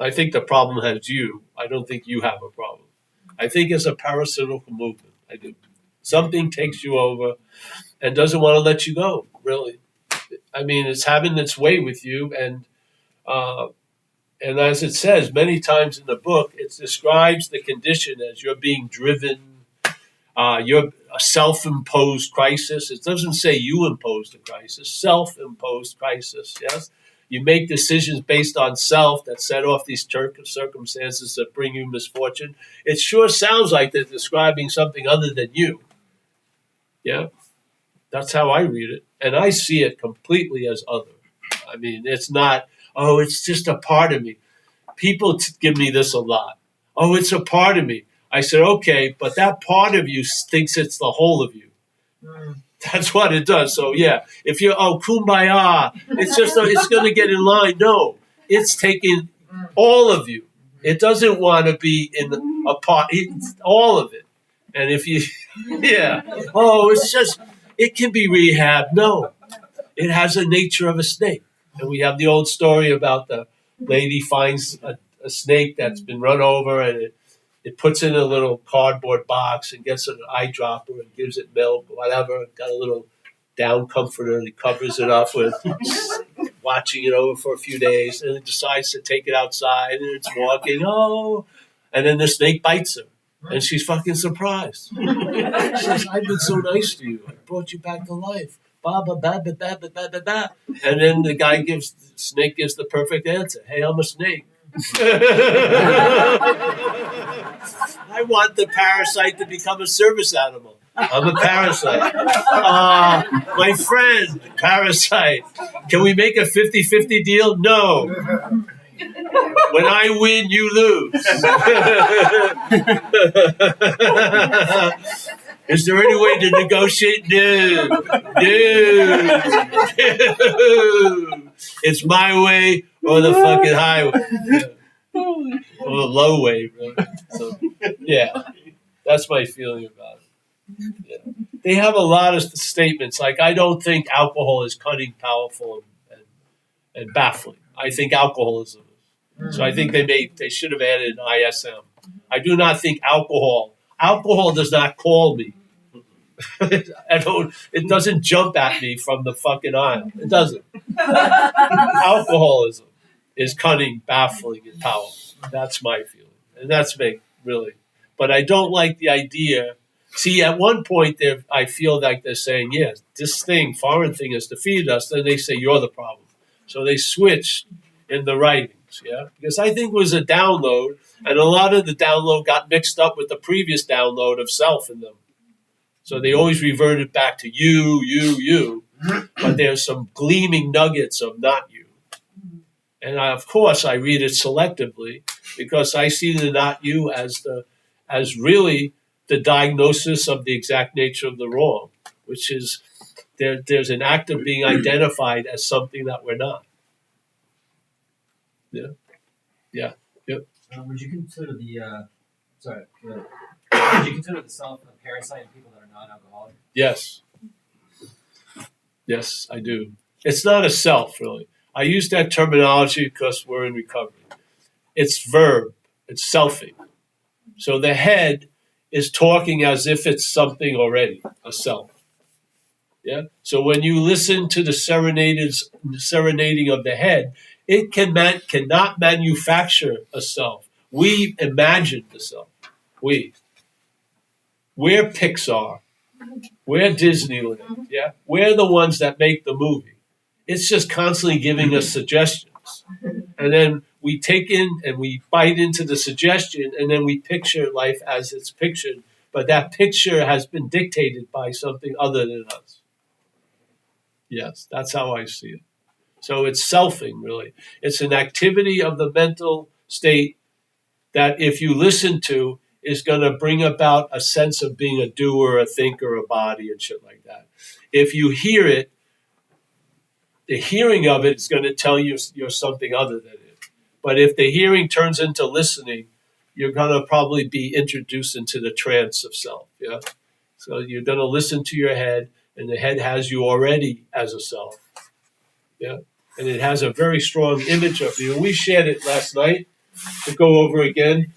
I think the problem has you. I don't think you have a problem. I think it's a parasitical movement. I do. Something takes you over and doesn't want to let you go, really. I mean, it's having its way with you. And as it says many times in the book, it describes the condition as you're being driven. You're a self-imposed crisis. It doesn't say you imposed a crisis. Self-imposed crisis, yes? You make decisions based on self that set off these circumstances that bring you misfortune. It sure sounds like they're describing something other than you. Yeah? That's how I read it. And I see it completely as other. I mean, it's not, it's just a part of me. People give me this a lot. Oh, it's a part of me. I said, okay, but that part of you thinks it's the whole of you. That's what it does. So, yeah, if you're, kumbaya, it's going to get in line. No, it's taking all of you. It doesn't want to be in a part, all of it. And if you, it can be rehabbed. No, it has a nature of a snake. And we have the old story about the lady finds a snake that's been run over and it puts it in a little cardboard box and gets an eyedropper and gives it milk, whatever. Got a little down comforter and it covers it up with watching it over for a few days. And it decides to take it outside and it's walking. And then the snake bites her. And she's fucking surprised. She says, I've been so nice to you. I brought you back to life. Ba, ba, ba, ba, ba, ba, ba, ba, ba. And then the snake gives the perfect answer. Hey, I'm a snake. I want the parasite to become a service animal. I'm a parasite. My friend, parasite. Can we make a 50-50 deal? No. When I win, you lose. Is there any way to negotiate? No. It's my way or the fucking highway. Or the low way, really. So, yeah, that's my feeling about it. Yeah. They have a lot of statements, like, I don't think alcohol is cunning, powerful, and baffling. I think alcoholism is. So I think they should have added an ISM. I do not think alcohol does not call me. It doesn't jump at me from the fucking aisle. It doesn't. Alcoholism is cunning, baffling, and powerful. That's my feeling. And that's me, really. But I don't like the idea. See, at one point, I feel like they're saying, yes, this foreign thing has defeated us. Then they say, you're the problem. So they switched in the writings, yeah? Because I think it was a download, and a lot of the download got mixed up with the previous download of self in them. So they always reverted back to you. but there's some gleaming nuggets of not you. And of course, I read it selectively because I see the not you as really the diagnosis of the exact nature of the wrong, which is there's an act of being identified as something that we're not. Yeah. Would you consider would you consider the self a parasite in people that are non-alcoholic? Yes. Yes, I do. It's not a self, really. I use that terminology because we're in recovery. It's verb. It's selfing. So the head is talking as if it's something already, a self. Yeah. So when you listen to the serenading of the head, it cannot manufacture a self. We imagine the self. We're Pixar. We're Disneyland. Yeah. We're the ones that make the movie. It's just constantly giving us suggestions. And then we take in and we bite into the suggestion, and then we picture life as it's pictured. But that picture has been dictated by something other than us. Yes, that's how I see it. So it's selfing, really. It's an activity of the mental state that if you listen to is going to bring about a sense of being a doer, a thinker, a body, and shit like that. If you hear it, the hearing of it is going to tell you you're something other than it. But if the hearing turns into listening, you're going to probably be introduced into the trance of self. Yeah. So you're going to listen to your head, and the head has you already as a self. Yeah. And it has a very strong image of you. And we shared it last night to go over again.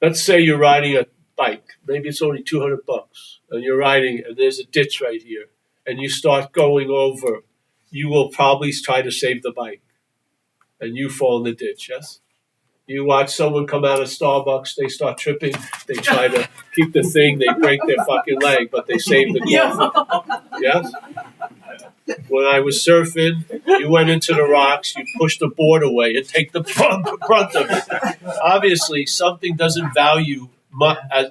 Let's say you're riding a bike. Maybe it's only $200, and you're riding, and there's a ditch right here, and you start going over. You will probably try to save the bike, and you fall in the ditch. Yes. You watch someone come out of Starbucks. They start tripping. They try to keep the thing. They break their fucking leg, but they save the coffee. Yes. When I was surfing, you went into the rocks, you pushed the board away and take the brunt of it. Obviously, something doesn't value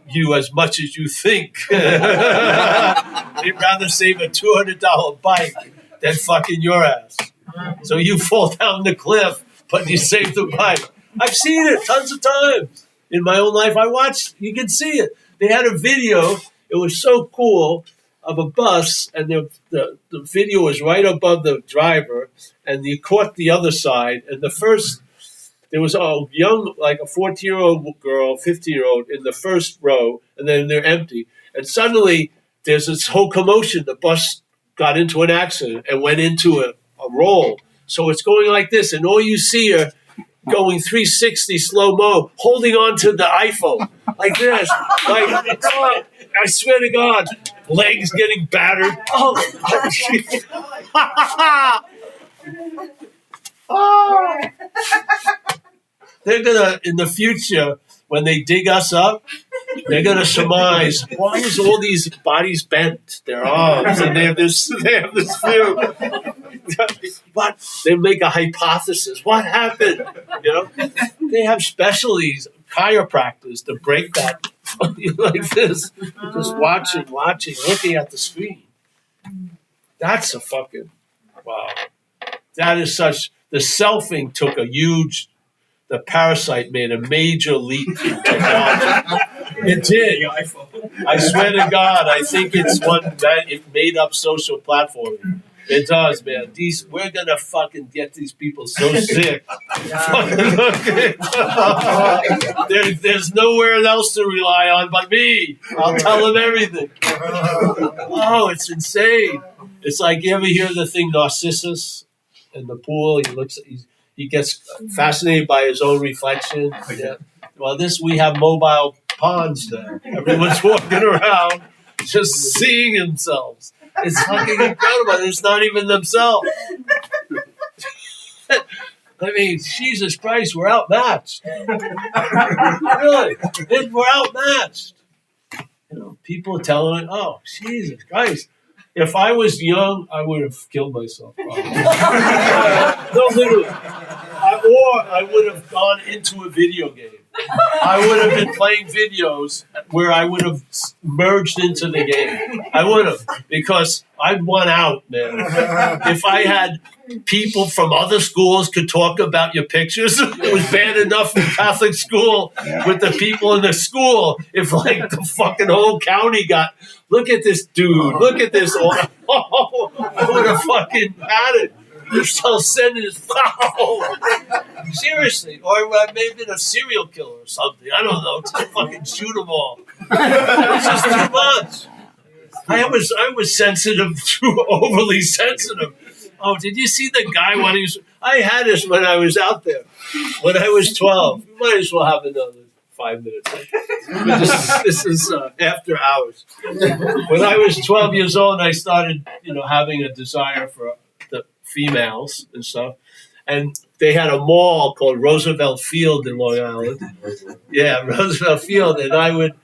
you as much as you think. They'd rather save a $200 bike than fucking your ass. So you fall down the cliff, but you save the bike. I've seen it tons of times. In my own life, I watched. You can see it. They had a video. It was so cool. Of a bus, and the video was right above the driver, and you caught the other side. And there was a young, like a 14-year-old girl, 15-year-old in the first row, and then they're empty. And suddenly there's this whole commotion. The bus got into an accident and went into a roll. So it's going like this, and all you see are going 360 slow-mo, holding on to the iPhone like this. Like, oh, I swear to God, legs getting battered. Oh. Oh. They're going to, in the future, when they dig us up, they're going to surmise, why is all these bodies bent, their arms, and they have this view. What? They make a hypothesis. What happened? You know, they have specialties, chiropractors to break that like this. Just watching, looking at the screen. That's a fucking wow. That is such. The selfing took the parasite made a major leap in technology. It did. I swear to God, I think it's it made up social platforming. It does, man. We're gonna fucking get these people so sick. There's nowhere else to rely on but me. I'll tell them everything. Oh, it's insane. It's like, you ever hear the thing Narcissus in the pool? He gets fascinated by his own reflection. Yeah. Well, we have mobile ponds there. Everyone's walking around just seeing themselves. It's fucking incredible. It's not even themselves. I mean, Jesus Christ, we're outmatched. Really, we're outmatched. You know, people are telling me, "Oh, Jesus Christ." If I was young, I would have killed myself. No, literally. Or I would have gone into a video game. I would have been playing videos where I would have merged into the game. I would have, because I'd won out, man. If I had people from other schools could talk about your pictures, it was bad enough in Catholic school with the people in the school. If like the fucking whole county got, look at this dude, look at this. Oh, I would have fucking had it. They're still sending his seriously, or I may have been a serial killer or something. I don't know. Just fucking shoot them all. It's just too much. I was sensitive, too overly sensitive. Oh, did you see the guy when he was? I had this when I was out there. When I was 12, we might as well have another 5 minutes. This is after hours. When I was 12 years old, I started, having a desire for the females and stuff. And they had a mall called Roosevelt Field in Long Island. Yeah, Roosevelt Field. And I would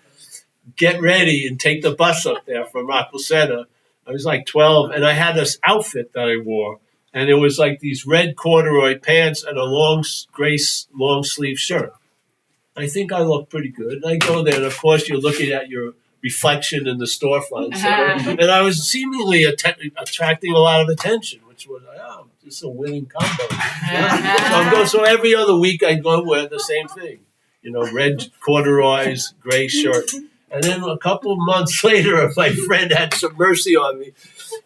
get ready and take the bus up there from Rockville Center. I was like 12, and I had this outfit that I wore. And it was like these red corduroy pants and a long sleeve shirt. I think I look pretty good. And I go there, and of course, you're looking at your reflection in the storefront. And I was seemingly attracting a lot of attention, which was, just a winning combo. So every other week I'd go wear the same thing. Red corduroys, gray shirt. And then a couple of months later, my friend had some mercy on me.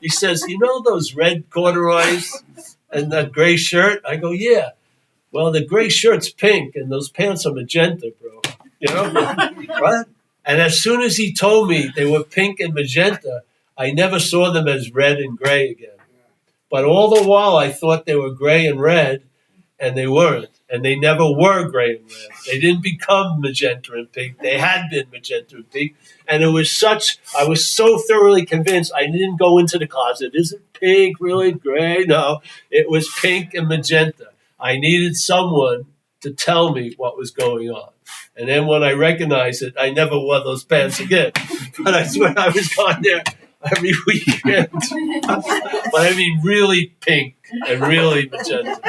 He says, those red corduroys and that gray shirt? I go, yeah. Well, the gray shirt's pink and those pants are magenta, bro. What? And as soon as he told me they were pink and magenta, I never saw them as red and gray again. But all the while, I thought they were gray and red, and they weren't. And they never were gray and red. They didn't become magenta and pink. They had been magenta and pink. And I was so thoroughly convinced, I didn't go into the closet. Is it pink, really gray? No, it was pink and magenta. I needed someone to tell me what was going on. And then when I recognized it, I never wore those pants again. But I swear I was gone there every weekend. But I mean really pink and really magenta.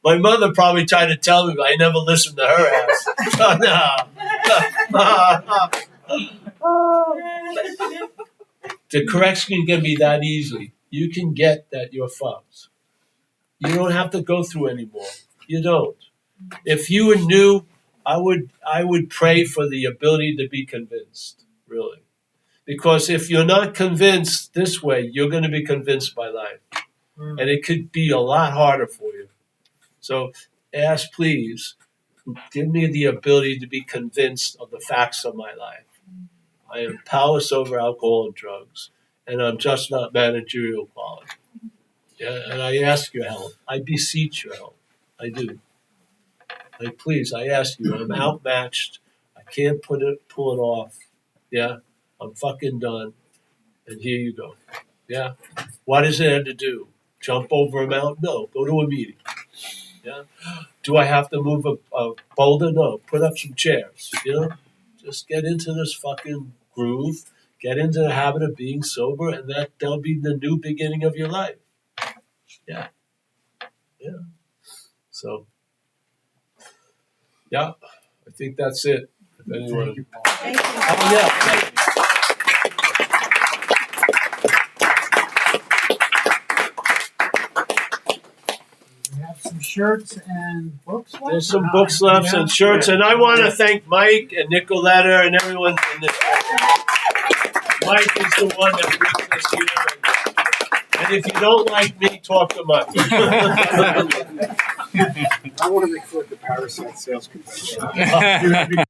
My mother probably tried to tell me, but I never listened to her ass. The correction can be that easy. You can get that you're fucked. You don't have to go through anymore. You don't. If you were new, I would pray for the ability to be convinced, really. Because if you're not convinced this way, you're going to be convinced by life. And it could be a lot harder for you. So ask, please, give me the ability to be convinced of the facts of my life. I am powerless over alcohol and drugs, and I'm just not managerial quality. Yeah, and I ask your help. I beseech your help. I do. Please, I ask you, I'm outmatched. I can't pull it off. Yeah, I'm fucking done. And here you go. Yeah. What is there to do? Jump over a mountain? No. Go to a meeting. Yeah. Do I have to move a boulder? No. Put up some chairs. Just get into this fucking groove. Get into the habit of being sober, and that'll be the new beginning of your life. Yeah. Yeah. So, yeah, I think that's it. If anyone, Thank you. Oh, yeah, thank you. We have some shirts and books left. There's some books left and shirts, and I want to thank Mike and Nicoletta and everyone in this. Mike is the one that brings us here. And if you don't like me, talk to Mike. I want to record the Parasite sales convention.